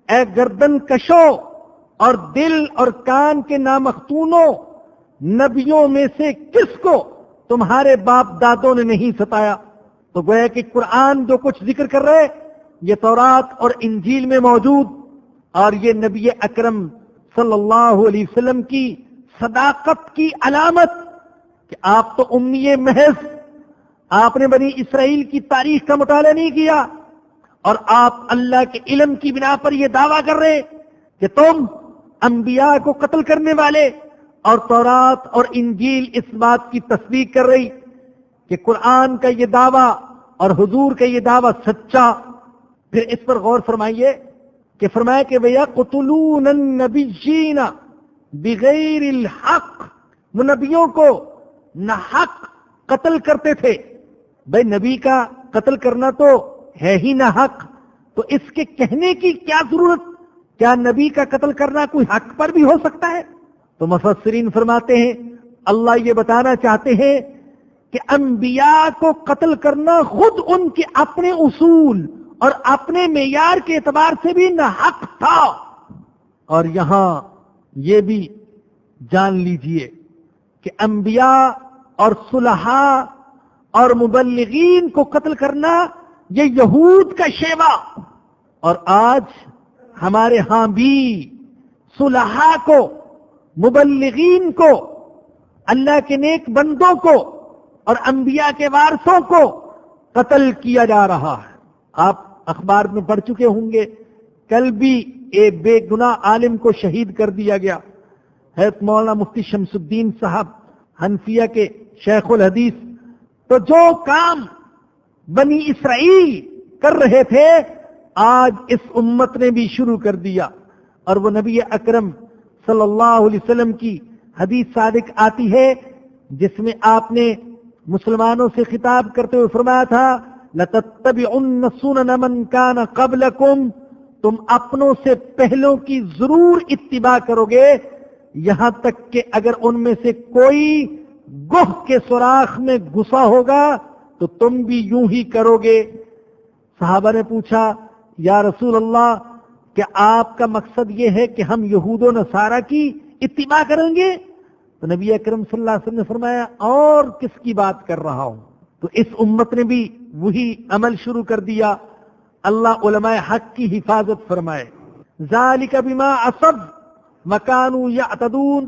اے گردن کشو اور دل اور کان کے نامختونوں، نبیوں میں سے کس کو تمہارے باپ دادوں نے نہیں ستایا. تو گویا کہ قرآن جو کچھ ذکر کر رہے یہ تورات اور انجیل میں موجود، اور یہ نبی اکرم صلی اللہ علیہ وسلم کی صداقت کی علامت کہ آپ تو امی محض، آپ نے بنی اسرائیل کی تاریخ کا مطالعہ نہیں کیا، اور آپ اللہ کے علم کی بنا پر یہ دعویٰ کر رہے کہ تم انبیاء کو قتل کرنے والے، اور تورات اور انجیل اس بات کی تصدیق کر رہی کہ قرآن کا یہ دعویٰ اور حضور کا یہ دعویٰ سچا. پھر اس پر غور فرمائیے کہ فرمایا کہ وَيَقْتُلُونَ النَّبِيِّينَ بِغَيْرِ الْحَقِّ، وہ نبیوں کو ناحق قتل کرتے تھے. بھائی نبی کا قتل کرنا تو ہے ہی ناحق، تو اس کے کہنے کی کیا ضرورت؟ کیا نبی کا قتل کرنا کوئی حق پر بھی ہو سکتا ہے؟ تو مفسرین فرماتے ہیں اللہ یہ بتانا چاہتے ہیں کہ انبیاء کو قتل کرنا خود ان کے اپنے اصول اور اپنے معیار کے اعتبار سے بھی ناحق تھا. اور یہاں یہ بھی جان لیجئے کہ انبیاء اور صلحاء اور مبلغین کو قتل کرنا یہ یہود کا شیوا، اور آج ہمارے ہاں بھی صلحاء کو، مبلغین کو، اللہ کے نیک بندوں کو اور انبیاء کے وارثوں کو قتل کیا جا رہا ہے. آپ اخبار میں پڑھ چکے ہوں گے، کل بھی ایک بے گناہ عالم کو شہید کر دیا گیا. حضرت مولانا مفتی شمس الدین صاحب حنفیہ کے شیخ الحدیث. تو جو کام بنی اسرائیل کر رہے تھے آج اس امت نے بھی شروع کر دیا. اور وہ نبی اکرم صلی اللہ علیہ وسلم کی حدیث صادق آتی ہے جس میں آپ نے مسلمانوں سے خطاب کرتے ہوئے فرمایا تھا لَتَتَّبِعُنَّ سُنَنَ مَنْ كَانَ قَبْلَكُمْ، تم اپنوں سے پہلوں کی ضرور اتباع کرو گے، یہاں تک کہ اگر ان میں سے کوئی گوہ کے سوراخ میں گھسا ہوگا تو تم بھی یوں ہی کرو گے. صحابہ نے پوچھا یا رسول اللہ، کہ آپ کا مقصد یہ ہے کہ ہم یہود و نصارہ کی اتباع کریں گے؟ تو نبی اکرم صلی اللہ علیہ وسلم نے فرمایا اور کس کی بات کر رہا ہوں. تو اس امت نے بھی وہی عمل شروع کر دیا. اللہ علماء حق کی حفاظت فرمائے. ذالک بما عصوا وکانوا یعتدون،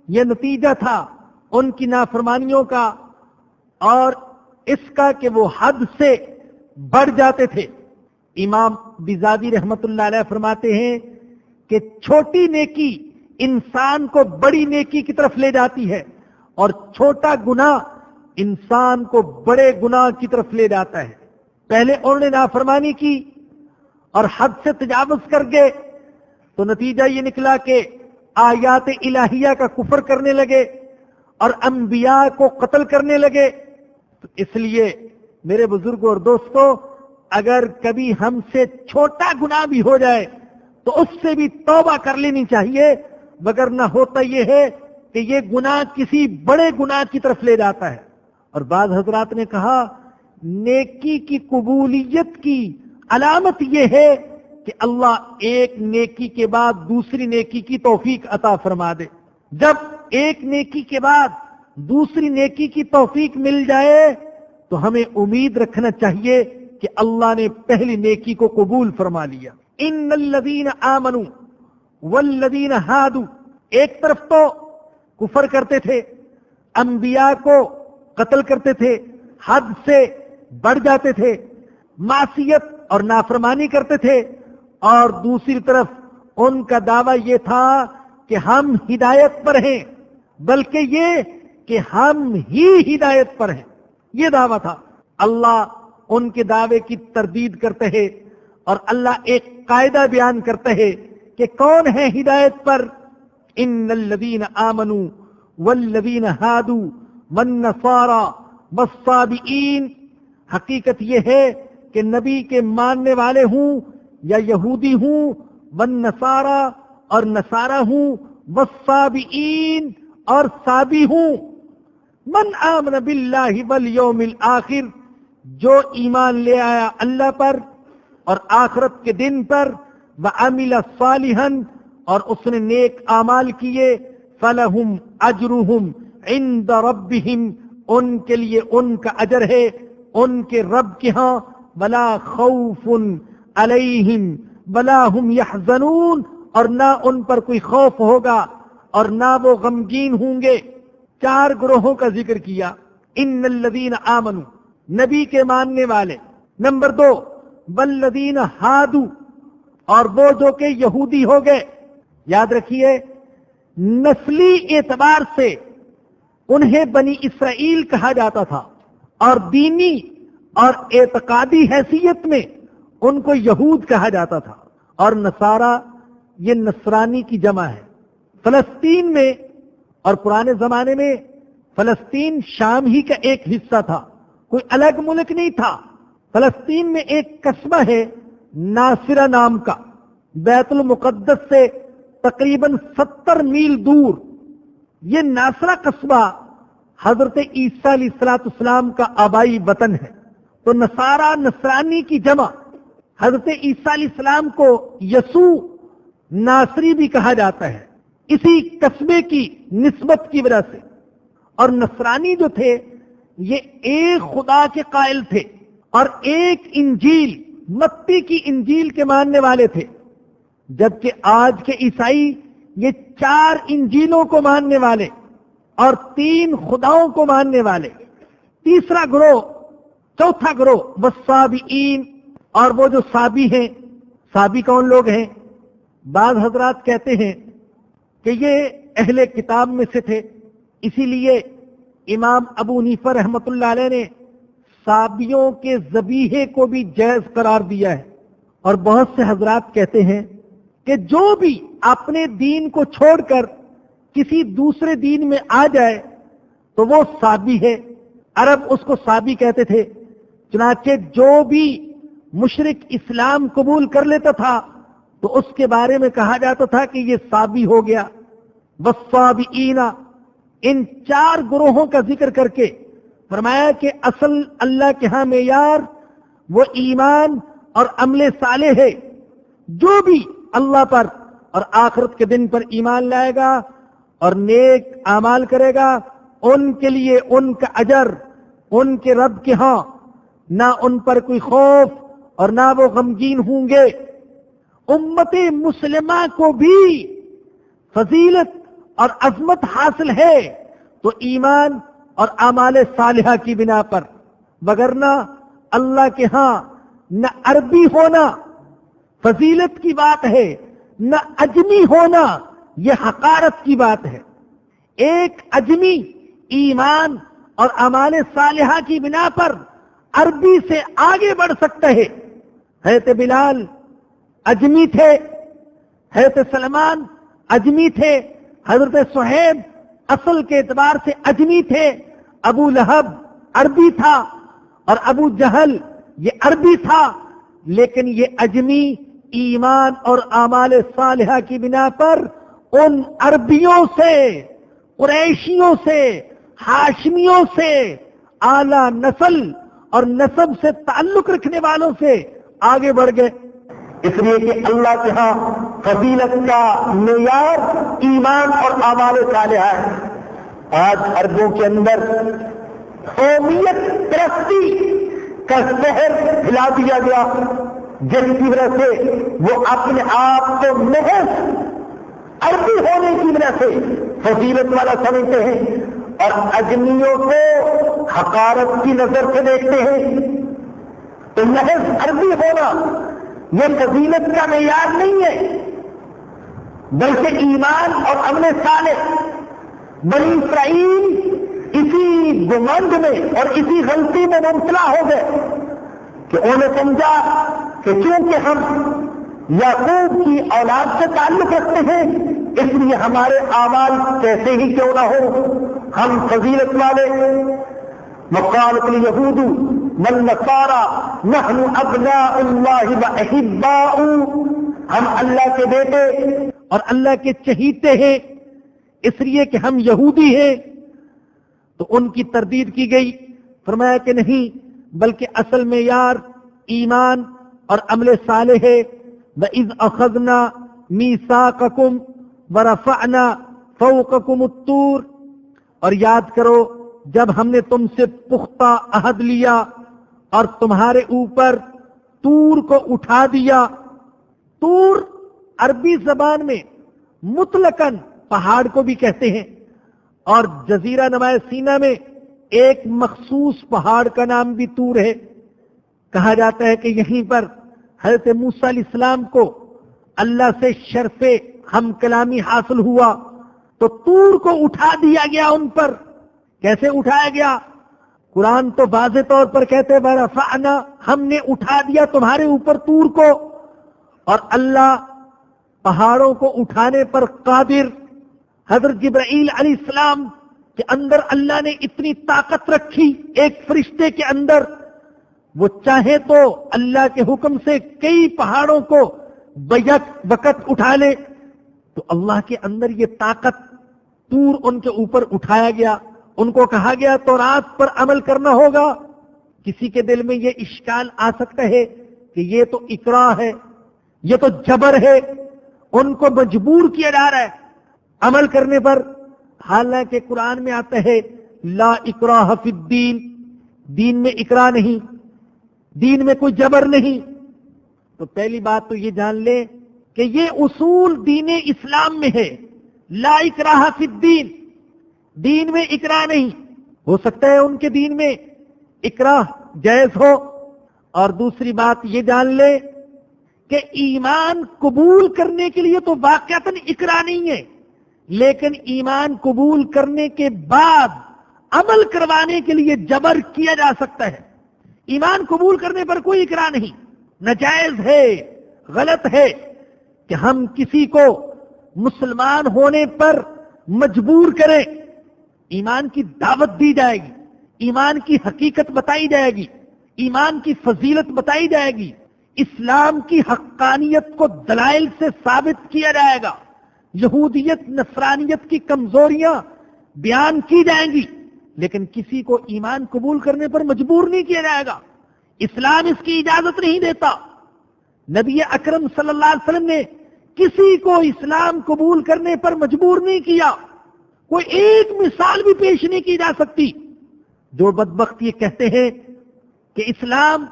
یہ نتیجہ تھا ان کی نافرمانیوں کا اور اس کا کہ وہ حد سے بڑھ جاتے تھے۔ امام بیزاوی رحمت اللہ علیہ فرماتے ہیں کہ چھوٹی نیکی انسان کو بڑی نیکی کی طرف لے جاتی ہے، اور چھوٹا گناہ انسان کو بڑے گناہ کی طرف لے جاتا ہے۔ پہلے انہوں نے نافرمانی کی اور حد سے تجاوز کر گئے، تو نتیجہ یہ نکلا کہ آیات الہیہ کا کفر کرنے لگے اور انبیاء کو قتل کرنے لگے۔ تو اس لیے میرے بزرگوں اور دوستوں، اگر کبھی ہم سے چھوٹا گناہ بھی ہو جائے تو اس سے بھی توبہ کر لینی چاہیے، مگر نہ ہوتا یہ ہے کہ یہ گناہ کسی بڑے گناہ کی طرف لے جاتا ہے۔ اور بعض حضرات نے کہا نیکی کی قبولیت کی علامت یہ ہے کہ اللہ ایک نیکی کے بعد دوسری نیکی کی توفیق عطا فرما دے۔ جب ایک نیکی کے بعد دوسری نیکی کی توفیق مل جائے تو ہمیں امید رکھنا چاہیے کہ اللہ نے پہلی نیکی کو قبول فرما لیا۔ ان الذین آمنوا والذین ہادوا، ایک طرف تو کفر کرتے تھے، انبیاء کو قتل کرتے تھے، حد سے بڑھ جاتے تھے، معصیت اور نافرمانی کرتے تھے، اور دوسری طرف ان کا دعویٰ یہ تھا کہ ہم ہدایت پر ہیں، بلکہ یہ کہ ہم ہی ہدایت پر ہیں، یہ دعویٰ تھا۔ اللہ ان کے دعوے کی تردید کرتے ہیں اور اللہ ایک قاعدہ بیان کرتے ہیں کہ کون ہے ہدایت پر۔ ان الذین آمنوا والذین ہادوا والنصارى والصابئین، حقیقت یہ ہے کہ نبی کے ماننے والے ہوں یا یہودی ہوں، والنصارى اور نصارہ ہوں، والصابئین اور صابی ہوں۔ من آمن باللہ والیوم الآخر، جو ایمان لے آیا اللہ پر اور آخرت کے دن پر، وعمل صالحا اور اس نے نیک اعمال کیے، فلہم اجرہم عند ربہم، ان کے لیے ان کا اجر ہے ان کے رب کے ہاں، ولا خوف علیہم ولا ہم یحزنون، اور نہ ان پر کوئی خوف ہوگا اور نہ وہ غمگین ہوں گے۔ چار گروہوں کا ذکر کیا۔ ان الذین آمنوا، نبی کے ماننے والے، نمبر 2 والذین ہادوا، اور وہ جو کہ یہودی ہو گئے۔ یاد رکھیے نسلی اعتبار سے انہیں بنی اسرائیل کہا جاتا تھا، اور دینی اور اعتقادی حیثیت میں ان کو یہود کہا جاتا تھا، اور نصارہ یہ نصرانی کی جمع ہے۔ فلسطین میں اور پرانے زمانے میں فلسطین شام ہی کا ایک حصہ تھا، کوئی الگ ملک نہیں تھا۔ فلسطین میں ایک قصبہ ہے ناصرہ نام کا، بیت المقدس سے تقریباً 70 میل دور۔ یہ ناصرہ قصبہ حضرت عیسیٰ علیہ السلام کا آبائی وطن ہے۔ تو نصارہ نصرانی کی جمع، حضرت عیسیٰ علیہ السلام کو یسوع ناصری بھی کہا جاتا ہے اسی قصبے کی نسبت کی وجہ سے۔ اور نصرانی جو تھے یہ ایک خدا کے قائل تھے اور ایک انجیل، متی کی انجیل کے ماننے والے تھے، جبکہ آج کے عیسائی یہ 4 انجیلوں کو ماننے والے اور 3 خداؤں کو ماننے والے۔ تیسرا گروہ، چوتھا گروہ والصابئین، اور وہ جو صابی ہیں۔ صابی کون لوگ ہیں؟ بعض حضرات کہتے ہیں کہ یہ اہل کتاب میں سے تھے، اسی لیے امام ابو حنیفہ رحمت اللہ علیہ نے صابیوں کے ذبیحے کو بھی جائز قرار دیا ہے۔ اور بہت سے حضرات کہتے ہیں کہ جو بھی اپنے دین کو چھوڑ کر کسی دوسرے دین میں آ جائے تو وہ صابی ہے۔ عرب اس کو صابی کہتے تھے، چنانچہ جو بھی مشرک اسلام قبول کر لیتا تھا تو اس کے بارے میں کہا جاتا تھا کہ یہ صابی ہو گیا۔ والصابئین، ان 4 گروہوں کا ذکر کر کے فرمایا کہ اصل اللہ کے ہاں معیار وہ ایمان اور عمل صالح ہے۔ جو بھی اللہ پر اور آخرت کے دن پر ایمان لائے گا اور نیک اعمال کرے گا، ان کے لیے ان کا اجر ان کے رب کے ہاں، نہ ان پر کوئی خوف اور نہ وہ غمگین ہوں گے۔ امت مسلمہ کو بھی فضیلت اور عظمت حاصل ہے تو ایمان اور اعمال صالحہ کی بنا پر، وگرنہ اللہ کے ہاں نہ عربی ہونا فضیلت کی بات ہے، نہ اجمی ہونا یہ حقارت کی بات ہے۔ ایک اجمی ایمان اور اعمال صالحہ کی بنا پر عربی سے آگے بڑھ سکتا ہے۔ حضرت بلال اجمی تھے، حضرت سلمان اجمی تھے، حضرت صہیب اصل کے اعتبار سے اجمی تھے، ابو لہب عربی تھا اور ابو جہل یہ عربی تھا، لیکن یہ اجمی ایمان اور اعمال صالحہ کی بنا پر ان عربیوں سے، قریشیوں سے، ہاشمیوں سے، اعلی نسل اور نسب سے تعلق رکھنے والوں سے آگے بڑھ گئے۔ اس لیے کہ اللہ کے ہاں فضیلت کا معیار ایمان اور اعمال صالحہ ہے۔ آج عربوں کے اندر قومیت پرستی کا زہر پھیلا دیا گیا، جس کی وجہ سے وہ اپنے آپ کو محض عربی ہونے کی وجہ سے فضیلت والا سمجھتے ہیں اور اجمیوں کو حقارت کی نظر سے دیکھتے ہیں۔ تو محض عربی ہونا یہ فضیلت کا معیار نہیں ہے، بلکہ ایمان اور عمل صالح۔ بنی اسرائیل اسی گمنڈ میں اور اسی غلطی میں مبتلا ہو گئے کہ انہوں نے سمجھا کہ چونکہ ہم یعقوب کی اولاد سے تعلق رکھتے ہیں اس لیے ہمارے اعمال کیسے ہی کیوں نہ ہو، ہم فضیلت والے۔ وقالت الیہود والنصارى نحن ابناء اللہ واحباؤہ، ہم اللہ کے بیٹے اور اللہ کے چہیتے ہیں، اس لیے کہ ہم یہودی ہیں۔ تو ان کی تردید کی گئی، فرمایا کہ نہیں، بلکہ اصل معیار ایمان اور عمل صالح ہے۔ وَإِذْ أَخَذْنَا مِيثَاقَكُمْ وَرَفَعْنَا فَوْقَكُمُ الطُّورَ، اور یاد کرو جب ہم نے تم سے پختہ عہد لیا اور تمہارے اوپر طور کو اٹھا دیا۔ طور عربی زبان میں مطلقاً پہاڑ کو بھی کہتے ہیں، اور جزیرہ نما سینا میں ایک مخصوص پہاڑ کا نام بھی طور ہے۔ کہا جاتا ہے کہ یہیں پر حضرت موسیٰ علیہ السلام کو اللہ سے شرف ہم کلامی حاصل ہوا، تو طور کو اٹھا دیا گیا ان پر۔ کیسے اٹھایا گیا؟ قرآن تو واضح طور پر کہتے ورفعنا، ہم نے اٹھا دیا تمہارے اوپر طور کو، اور اللہ پہاڑوں کو اٹھانے پر قادر۔ حضرت جبرائیل علیہ السلام کے اندر اللہ نے اتنی طاقت رکھی ایک فرشتے کے اندر، وہ چاہے تو اللہ کے حکم سے کئی پہاڑوں کو بیک وقت اٹھا لے۔ تو اللہ کے اندر یہ طاقت، طور ان کے اوپر اٹھایا گیا، ان کو کہا گیا تورات پر عمل کرنا ہوگا۔ کسی کے دل میں یہ اشکال آ سکتا ہے کہ یہ تو اکراہ ہے، یہ تو جبر ہے، ان کو مجبور کیا جا رہا ہے عمل کرنے پر، حالانکہ قرآن میں آتا ہے لا اکراہ فی الدین، دین میں اکراہ نہیں، دین میں کوئی جبر نہیں۔ تو پہلی بات تو یہ جان لیں کہ یہ اصول دین اسلام میں ہے، لا اکراہ فی الدین، دین میں اکراہ نہیں۔ ہو سکتا ہے ان کے دین میں اکراہ جائز ہو۔ اور دوسری بات یہ جان لے کہ ایمان قبول کرنے کے لیے تو واقعتاً اکراہ نہیں ہے، لیکن ایمان قبول کرنے کے بعد عمل کروانے کے لیے جبر کیا جا سکتا ہے۔ ایمان قبول کرنے پر کوئی اکراہ نہیں، ناجائز ہے، غلط ہے کہ ہم کسی کو مسلمان ہونے پر مجبور کریں۔ ایمان کی دعوت دی جائے گی، ایمان کی حقیقت بتائی جائے گی، ایمان کی فضیلت بتائی جائے گی، اسلام کی حقانیت کو دلائل سے ثابت کیا جائے گا، یہودیت نصرانیت کی کمزوریاں بیان کی جائیں گی، لیکن کسی کو ایمان قبول کرنے پر مجبور نہیں کیا جائے گا۔ اسلام اس کی اجازت نہیں دیتا۔ نبی اکرم صلی اللہ علیہ وسلم نے کسی کو اسلام قبول کرنے پر مجبور نہیں کیا۔ کوئی ایک مثال بھی پیش نہیں کی جا سکتی۔ جو بدبخت یہ کہتے ہیں کہ اسلام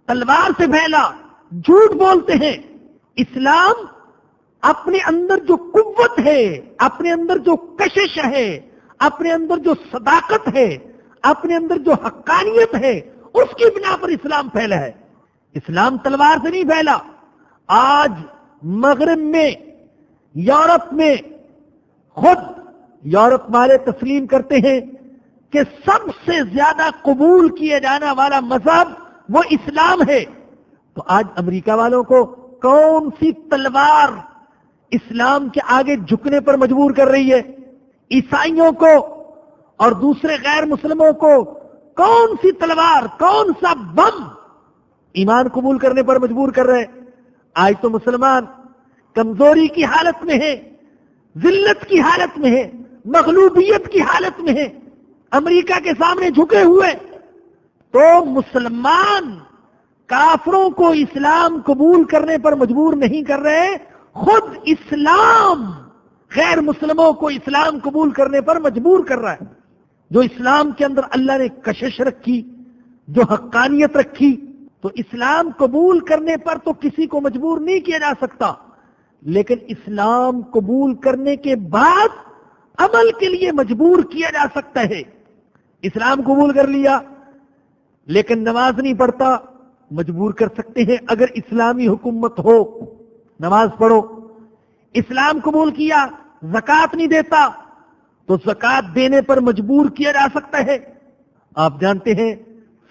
تلوار سے پھیلا، جھوٹ بولتے ہیں۔ اسلام اپنے اندر جو قوت ہے، اپنے اندر جو کشش ہے، اپنے اندر جو صداقت ہے، اپنے اندر جو حقانیت ہے، اس کی بنا پر اسلام پھیلا ہے۔ اسلام تلوار سے نہیں پھیلا۔ آج مغرب میں، یورپ میں، خود یورپ والے تسلیم کرتے ہیں کہ سب سے زیادہ قبول کیے جانے والا مذہب وہ اسلام ہے۔ تو آج امریکہ والوں کو کون سی تلوار اسلام کے آگے جھکنے پر مجبور کر رہی ہے؟ عیسائیوں کو اور دوسرے غیر مسلموں کو کون سی تلوار، کون سا بم ایمان قبول کرنے پر مجبور کر رہے؟ آج تو مسلمان کمزوری کی حالت میں ہے، ذلت کی حالت میں ہے، مغلوبیت کی حالت میں ہے، امریکہ کے سامنے جھکے ہوئے۔ تو مسلمان کافروں کو اسلام قبول کرنے پر مجبور نہیں کر رہے، خود اسلام غیر مسلموں کو اسلام قبول کرنے پر مجبور کر رہا ہے۔ جو اسلام کے اندر اللہ نے کشش رکھی، جو حقانیت رکھی، تو اسلام قبول کرنے پر تو کسی کو مجبور نہیں کیا جا سکتا، لیکن اسلام قبول کرنے کے بعد عمل کے لیے مجبور کیا جا سکتا ہے۔ اسلام قبول کر لیا لیکن نماز نہیں پڑھتا، مجبور کر سکتے ہیں اگر اسلامی حکومت ہو، نماز پڑھو۔ اسلام قبول کیا، زکوٰۃ نہیں دیتا، تو زکوٰۃ دینے پر مجبور کیا جا سکتا ہے۔ آپ جانتے ہیں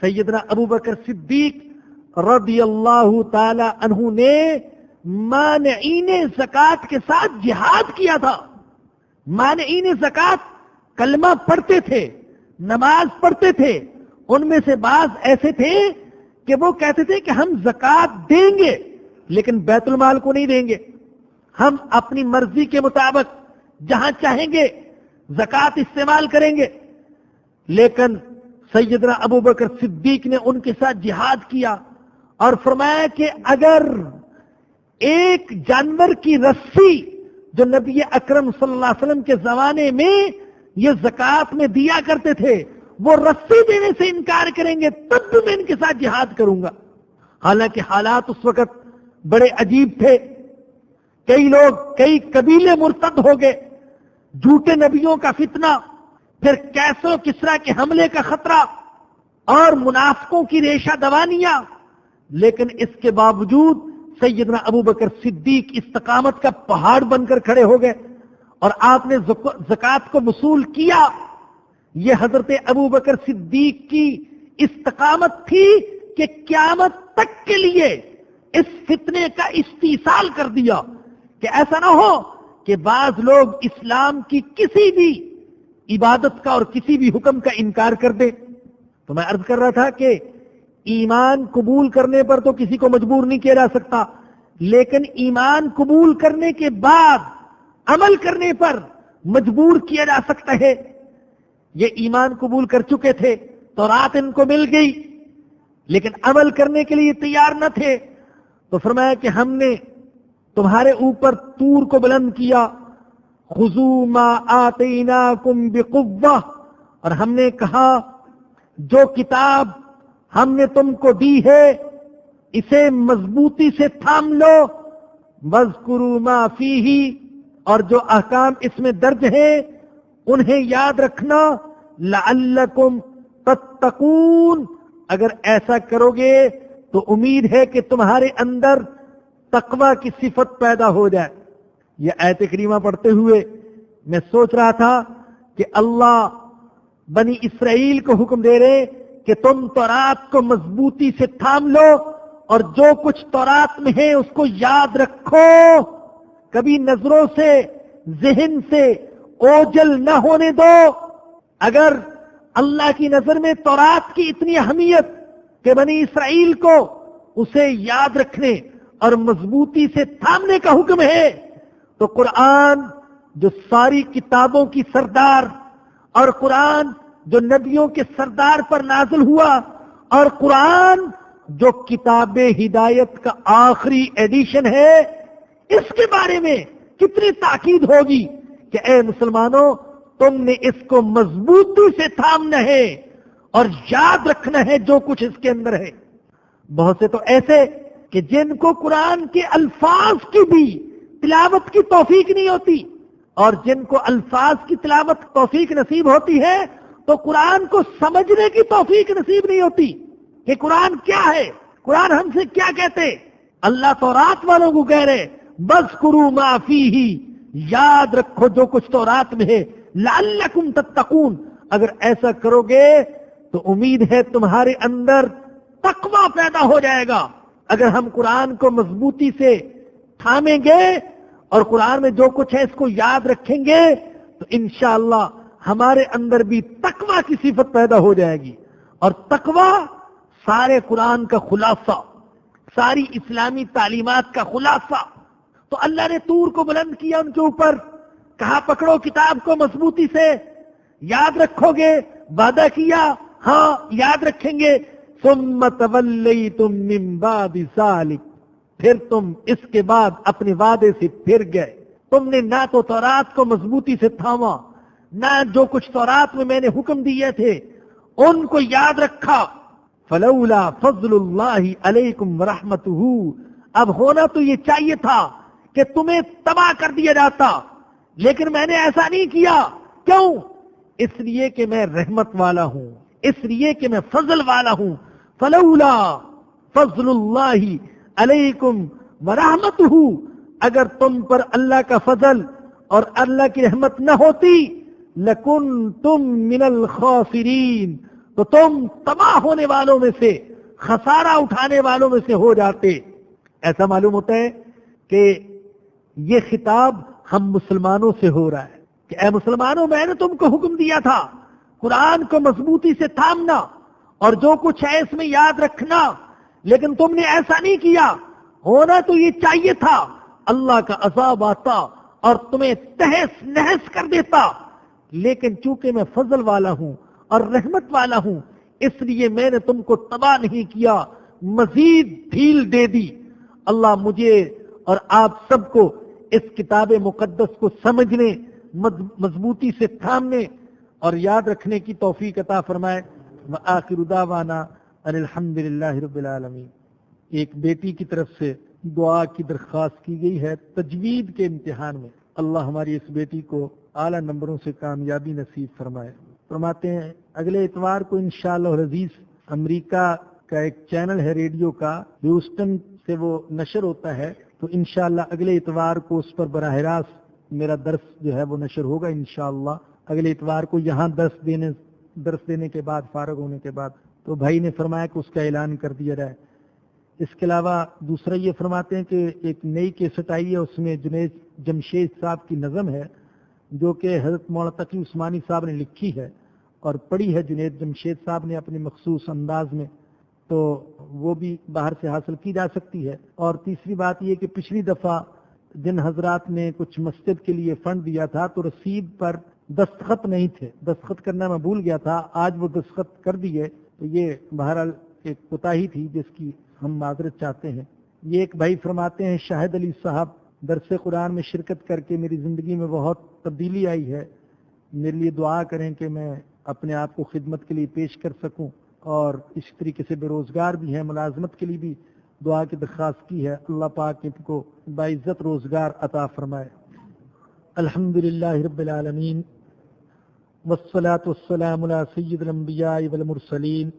سیدنا ابو بکر صدیق رضی اللہ تعالی عنہ نے مانعین زکوٰۃ کے ساتھ جہاد کیا تھا۔ مانعین زکوٰۃ کلمہ پڑھتے تھے، نماز پڑھتے تھے، ان میں سے بعض ایسے تھے کہ وہ کہتے تھے کہ ہم زکوٰۃ دیں گے لیکن بیت المال کو نہیں دیں گے، ہم اپنی مرضی کے مطابق جہاں چاہیں گے زکوٰۃ استعمال کریں گے۔ لیکن سیدنا ابو بکر صدیق نے ان کے ساتھ جہاد کیا اور فرمایا کہ اگر ایک جانور کی رسی جو نبی اکرم صلی اللہ علیہ وسلم کے زمانے میں یہ زکوٰۃ میں دیا کرتے تھے، وہ رسی دینے سے انکار کریں گے تب بھی میں ان کے ساتھ جہاد کروں گا۔ حالانکہ حالات اس وقت بڑے عجیب تھے، کئی لوگ، کئی قبیلے مرتد ہو گئے، جھوٹے نبیوں کا فتنہ، پھر کیسر و کسریٰ کے حملے کا خطرہ اور منافقوں کی ریشہ دوانیاں، لیکن اس کے باوجود سیدنا ابو بکر صدیق استقامت کا پہاڑ بن کر کھڑے ہو گئے اور آپ نے زکوٰۃ کو وصول کیا۔ یہ حضرت ابو بکر صدیق کی استقامت تھی کہ قیامت تک کے لیے اس فتنے کا استیصال کر دیا کہ ایسا نہ ہو کہ بعض لوگ اسلام کی کسی بھی عبادت کا اور کسی بھی حکم کا انکار کر دیں۔ تو میں عرض کر رہا تھا کہ ایمان قبول کرنے پر تو کسی کو مجبور نہیں کیا جا سکتا، لیکن ایمان قبول کرنے کے بعد عمل کرنے پر مجبور کیا جا سکتا ہے۔ یہ ایمان قبول کر چکے تھے، تورات ان کو مل گئی، لیکن عمل کرنے کے لیے تیار نہ تھے، تو فرمایا کہ ہم نے تمہارے اوپر طور کو بلند کیا، خذوا ما آتیناکم بقوہ، اور ہم نے کہا جو کتاب ہم نے تم کو دی ہے اسے مضبوطی سے تھام لو، واذکروا ما فیہ، اور جو احکام اس میں درج ہیں انہیں یاد رکھنا، لعلکم تتقون، اگر ایسا کرو گے تو امید ہے کہ تمہارے اندر تقوی کی صفت پیدا ہو جائے۔ یہ آیت کریمہ پڑھتے ہوئے میں سوچ رہا تھا کہ اللہ بنی اسرائیل کو حکم دے رہے کہ تم تورات کو مضبوطی سے تھام لو اور جو کچھ تورات میں ہے اس کو یاد رکھو، کبھی نظروں سے، ذہن سے اوجل نہ ہونے دو۔ اگر اللہ کی نظر میں تورات کی اتنی اہمیت کہ بنی اسرائیل کو اسے یاد رکھنے اور مضبوطی سے تھامنے کا حکم ہے، تو قرآن جو ساری کتابوں کی سردار اور قرآن جو نبیوں کے سردار پر نازل ہوا اور قرآن جو کتاب ہدایت کا آخری ایڈیشن ہے، اس کے بارے میں کتنی تاکید ہوگی کہ اے مسلمانوں تم نے اس کو مضبوطی سے تھامنا ہے اور یاد رکھنا ہے جو کچھ اس کے اندر ہے۔ بہت سے تو ایسے کہ جن کو قرآن کے الفاظ کی بھی تلاوت کی توفیق نہیں ہوتی، اور جن کو الفاظ کی تلاوت توفیق نصیب ہوتی ہے تو قرآن کو سمجھنے کی توفیق نصیب نہیں ہوتی کہ قرآن کیا ہے، قرآن ہم سے کیا کہتے۔ اللہ تورات والوں کو کہہ رہے بذکروا ما فیہ، یاد رکھو جو کچھ تورات میں ہے، لعلکم تتقون، اگر ایسا کرو گے تو امید ہے تمہارے اندر تقوی پیدا ہو جائے گا۔ اگر ہم قرآن کو مضبوطی سے تھامیں گے اور قرآن میں جو کچھ ہے اس کو یاد رکھیں گے تو انشاءاللہ ہمارے اندر بھی تقوی کی صفت پیدا ہو جائے گی، اور تقوی سارے قرآن کا خلاصہ، ساری اسلامی تعلیمات کا خلاصہ۔ تو اللہ نے طور کو بلند کیا ان کے اوپر، کہا پکڑو کتاب کو مضبوطی سے، یاد رکھو گے، وعدہ کیا ہاں یاد رکھیں گے۔ ثم تولیتم من بعد ذلک، پھر تم اس کے بعد اپنے وعدے سے پھر گئے، تم نے نہ تو تورات کو مضبوطی سے تھاما، نہ جو کچھ تورات میں نے حکم دیے تھے ان کو یاد رکھا۔ فلولا فضل اللہ علیکم ورحمتہ، اب ہونا تو یہ چاہیے تھا کہ تمہیں تباہ کر دیا جاتا، لیکن میں نے ایسا نہیں کیا۔ کیوں؟ اس لیے کہ میں رحمت والا ہوں، اس لیے کہ میں فضل والا ہوں۔ فلولا فضل اللہ علیکم ورحمتہ، اگر تم پر اللہ کا فضل اور اللہ کی رحمت نہ ہوتی، لکنتم من الخاسرین، تو تم تباہ ہونے والوں میں سے، خسارہ اٹھانے والوں میں سے ہو جاتے۔ ایسا معلوم ہوتا ہے کہ یہ خطاب ہم مسلمانوں سے ہو رہا ہے کہ اے مسلمانوں، میں نے تم کو حکم دیا تھا قرآن کو مضبوطی سے تھامنا اور جو کچھ ہے اس میں یاد رکھنا، لیکن تم نے ایسا نہیں کیا۔ ہونا تو یہ چاہیے تھا اللہ کا عذاب آتا اور تمہیں تہس نہس کر دیتا، لیکن چونکہ میں فضل والا ہوں اور رحمت والا ہوں اس لیے میں نے تم کو تباہ نہیں کیا، مزید ڈھیل دے دی۔ اللہ مجھے اور آپ سب کو اس کتاب مقدس کو سمجھنے، مضبوطی سے تھامنے اور یاد رکھنے کی توفیق عطا فرمائے۔ وآخر دعوانا ان الحمد للہ رب العالمین۔ ایک بیٹی کی طرف سے دعا کی درخواست کی گئی ہے تجوید کے امتحان میں، اللہ ہماری اس بیٹی کو اعلیٰ نمبروں سے کامیابی نصیب فرمائے۔ فرماتے ہیں اگلے اتوار کو انشاءاللہ العزیز امریکہ کا ایک چینل ہے ریڈیو کا، ہیوسٹن سے وہ نشر ہوتا ہے، تو انشاءاللہ اگلے اتوار کو اس پر براہ راست میرا درس جو ہے وہ نشر ہوگا انشاءاللہ اگلے اتوار کو، یہاں درس دینے کے بعد، فارغ ہونے کے بعد۔ تو بھائی نے فرمایا کہ اس کا اعلان کر دیا جائے۔ اس کے علاوہ دوسرا یہ فرماتے ہیں کہ ایک نئی کیسٹ آئی ہے، اس میں جنید جمشید صاحب کی نظم ہے جو کہ حضرت مولانا تقی عثمانی صاحب نے لکھی ہے اور پڑھی ہے جنید جمشید صاحب نے اپنے مخصوص انداز میں، تو وہ بھی باہر سے حاصل کی جا سکتی ہے۔ اور تیسری بات یہ کہ پچھلی دفعہ جن حضرات نے کچھ مسجد کے لیے فنڈ دیا تھا تو رسید پر دستخط نہیں تھے، دستخط کرنا میں بھول گیا تھا، آج وہ دستخط کر دیے، تو یہ بہرحال ایک کوتاہی تھی جس کی ہم معذرت چاہتے ہیں۔ یہ ایک بھائی فرماتے ہیں شاہد علی صاحب، درس قرآن میں شرکت کر کے میری زندگی میں بہت تبدیلی آئی ہے، میرے لیے دعا کریں کہ میں اپنے آپ کو خدمت کے لیے پیش کر سکوں، اور اس طریقے سے بے روزگار بھی ہیں، ملازمت کے لیے بھی دعا کی درخواست کی ہے، اللہ پاک ان کو باعزت روزگار عطا فرمائے۔ الحمدللہ رب العالمین والصلاة والسلام علی سید الانبیاء والمرسلین۔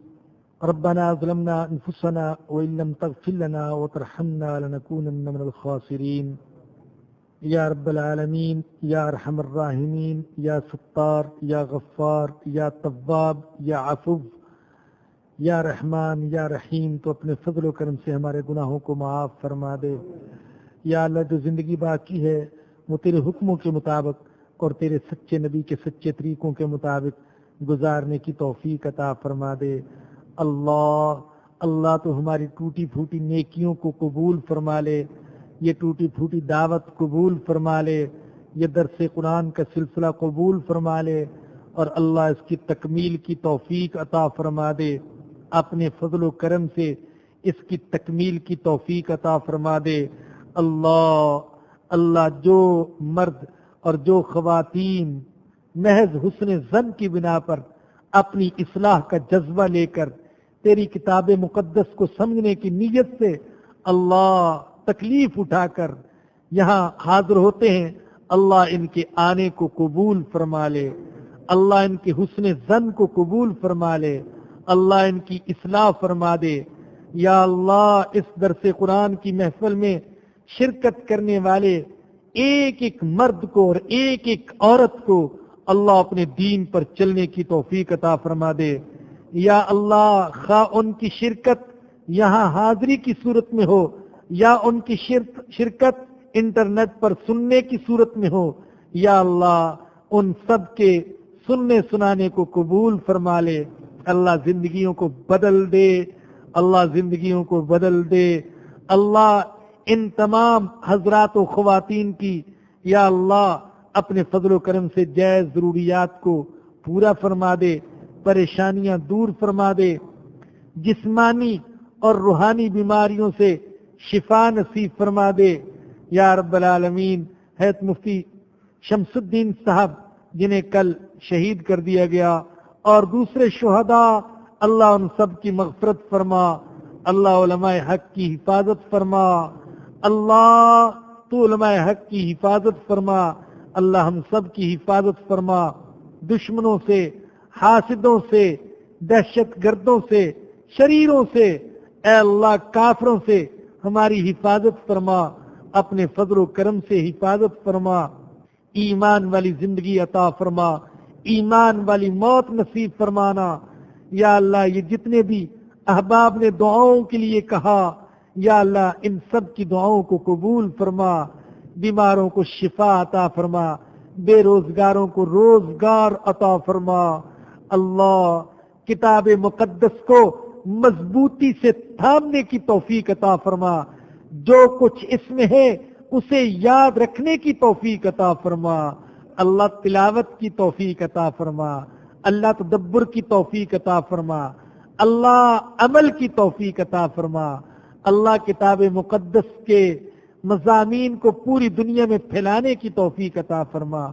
ربنا ظلمنا انفسنا وان لم تغفر لنا وترحمنا لنكونن من الخاسرین۔ یا رب العالمین، یا ارحم الراحمین، یا ستار، یا غفار، یا تواب، یا عفو، یا رحمان، یا رحیم، تو اپنے فضل و کرم سے ہمارے گناہوں کو معاف فرما دے۔ یا اللہ جو زندگی باقی ہے وہ تیرے حکموں کے مطابق اور تیرے سچے نبی کے سچے طریقوں کے مطابق گزارنے کی توفیق عطا فرما دے۔ اللہ تو ہماری ٹوٹی پھوٹی نیکیوں کو قبول فرما لے، یہ ٹوٹی پھوٹی دعوت قبول فرما لے، یہ درس قرآن کا سلسلہ قبول فرما لے، اور اللہ اس کی تکمیل کی توفیق عطا فرما دے، اپنے فضل و کرم سے اس کی تکمیل کی توفیق عطا فرما دے۔ اللہ جو مرد اور جو خواتین محض حسن ظن کی بنا پر اپنی اصلاح کا جذبہ لے کر تیری کتاب مقدس کو سمجھنے کی نیت سے اللہ تکلیف اٹھا کر یہاں حاضر ہوتے ہیں، اللہ ان کے آنے کو قبول فرما لے، اللہ ان کے حسن ظن کو قبول فرما لے، اللہ ان کی اصلاح فرما دے۔ یا اللہ اس درس قرآن کی محفل میں شرکت کرنے والے ایک ایک مرد کو اور ایک ایک عورت کو اللہ اپنے دین پر چلنے کی توفیق عطا فرما دے۔ یا اللہ خواہ ان کی شرکت یہاں حاضری کی صورت میں ہو یا ان کی شرکت انٹرنیٹ پر سننے کی صورت میں ہو، یا اللہ ان سب کے سننے سنانے کو قبول فرما لے۔ اللہ زندگیوں کو بدل دے، اللہ زندگیوں کو بدل دے۔ اللہ ان تمام حضرات و خواتین کی یا اللہ اپنے فضل و کرم سے جائز ضروریات کو پورا فرما دے، پریشانیاں دور فرما دے، جسمانی اور روحانی بیماریوں سے شفا نصیب فرما دے۔ یا رب العالمین، حضرت مفتی شمس الدین صاحب جنہیں کل شہید کر دیا گیا اور دوسرے شہداء، اللہ ان سب کی مغفرت فرما، اللہ علماء حق کی حفاظت فرما، اللہ تو علماء حق کی حفاظت فرما، اللہ ہم سب کی حفاظت فرما، دشمنوں سے، حاسدوں سے، دہشت گردوں سے، شریروں سے، اے اللہ کافروں سے ہماری حفاظت فرما، اپنے فضل و کرم سے حفاظت فرما، ایمان والی زندگی عطا فرما، ایمان والی موت نصیب فرمانا۔ یا اللہ یہ جتنے بھی احباب نے دعاؤں کے لیے کہا، یا اللہ ان سب کی دعاؤں کو قبول فرما، بیماروں کو شفا عطا فرما، بے روزگاروں کو روزگار عطا فرما۔ اللہ کتاب مقدس کو مضبوطی سے تھامنے کی توفیق عطا فرما، جو کچھ اس میں ہے اسے یاد رکھنے کی توفیق عطا فرما، اللہ تلاوت کی توفیق عطا فرما، اللہ تدبر کی توفیق عطا فرما، اللہ عمل کی توفیق عطا فرما، اللہ کتاب مقدس کے مضامین کو پوری دنیا میں پھیلانے کی توفیق عطا فرما۔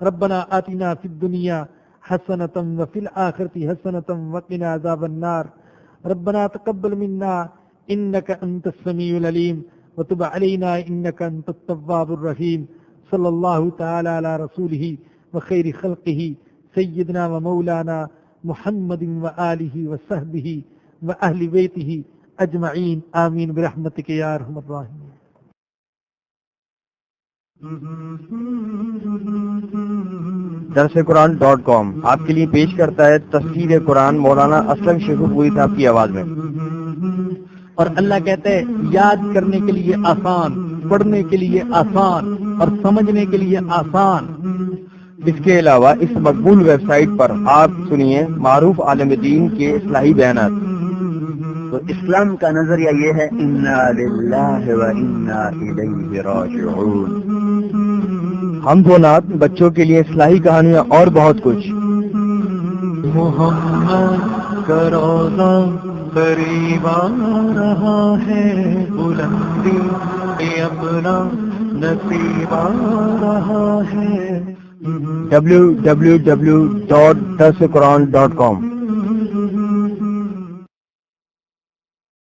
ربنا آتنا فی الدنیا حسنۃ وفی الآخرۃ حسنۃ وقنا عذاب النار۔ ربنا تقبل منا انک انت السمیع العلیم وتب علینا انک انت التواب الرحیم۔ صلی اللہ تعالی علی رسولہ وخیر خلقہ سیدنا و مولانا محمد وآلہ وصحبہ واہل بیتہ اجمعین، آمین برحمتک یا ارحم الراحمین۔ درسقرآن.com آپ کے لیے پیش کرتا ہے تفسیر قرآن مولانا اسلم شیخ پوری صاحب کی آواز میں۔ اور اللہ کہتا ہے یاد کرنے کے لیے آسان، پڑھنے کے لیے آسان اور سمجھنے کے لیے آسان۔ اس کے علاوہ اس مقبول ویب سائٹ پر آپ سنیے معروف عالم دین کے اصلاحی بیانات۔ تو اسلام کا نظریہ یہ ہے انا للہ و انا الیہ راجعون۔ حمد و نعت، بچوں کے لیے اصلاحی کہانیاں اور بہت کچھ۔ محمد کا روزہ قریب آ رہا ہے، بلندی پہ اپنا نصیب آ رہا ہے۔ www.درسقرآن.com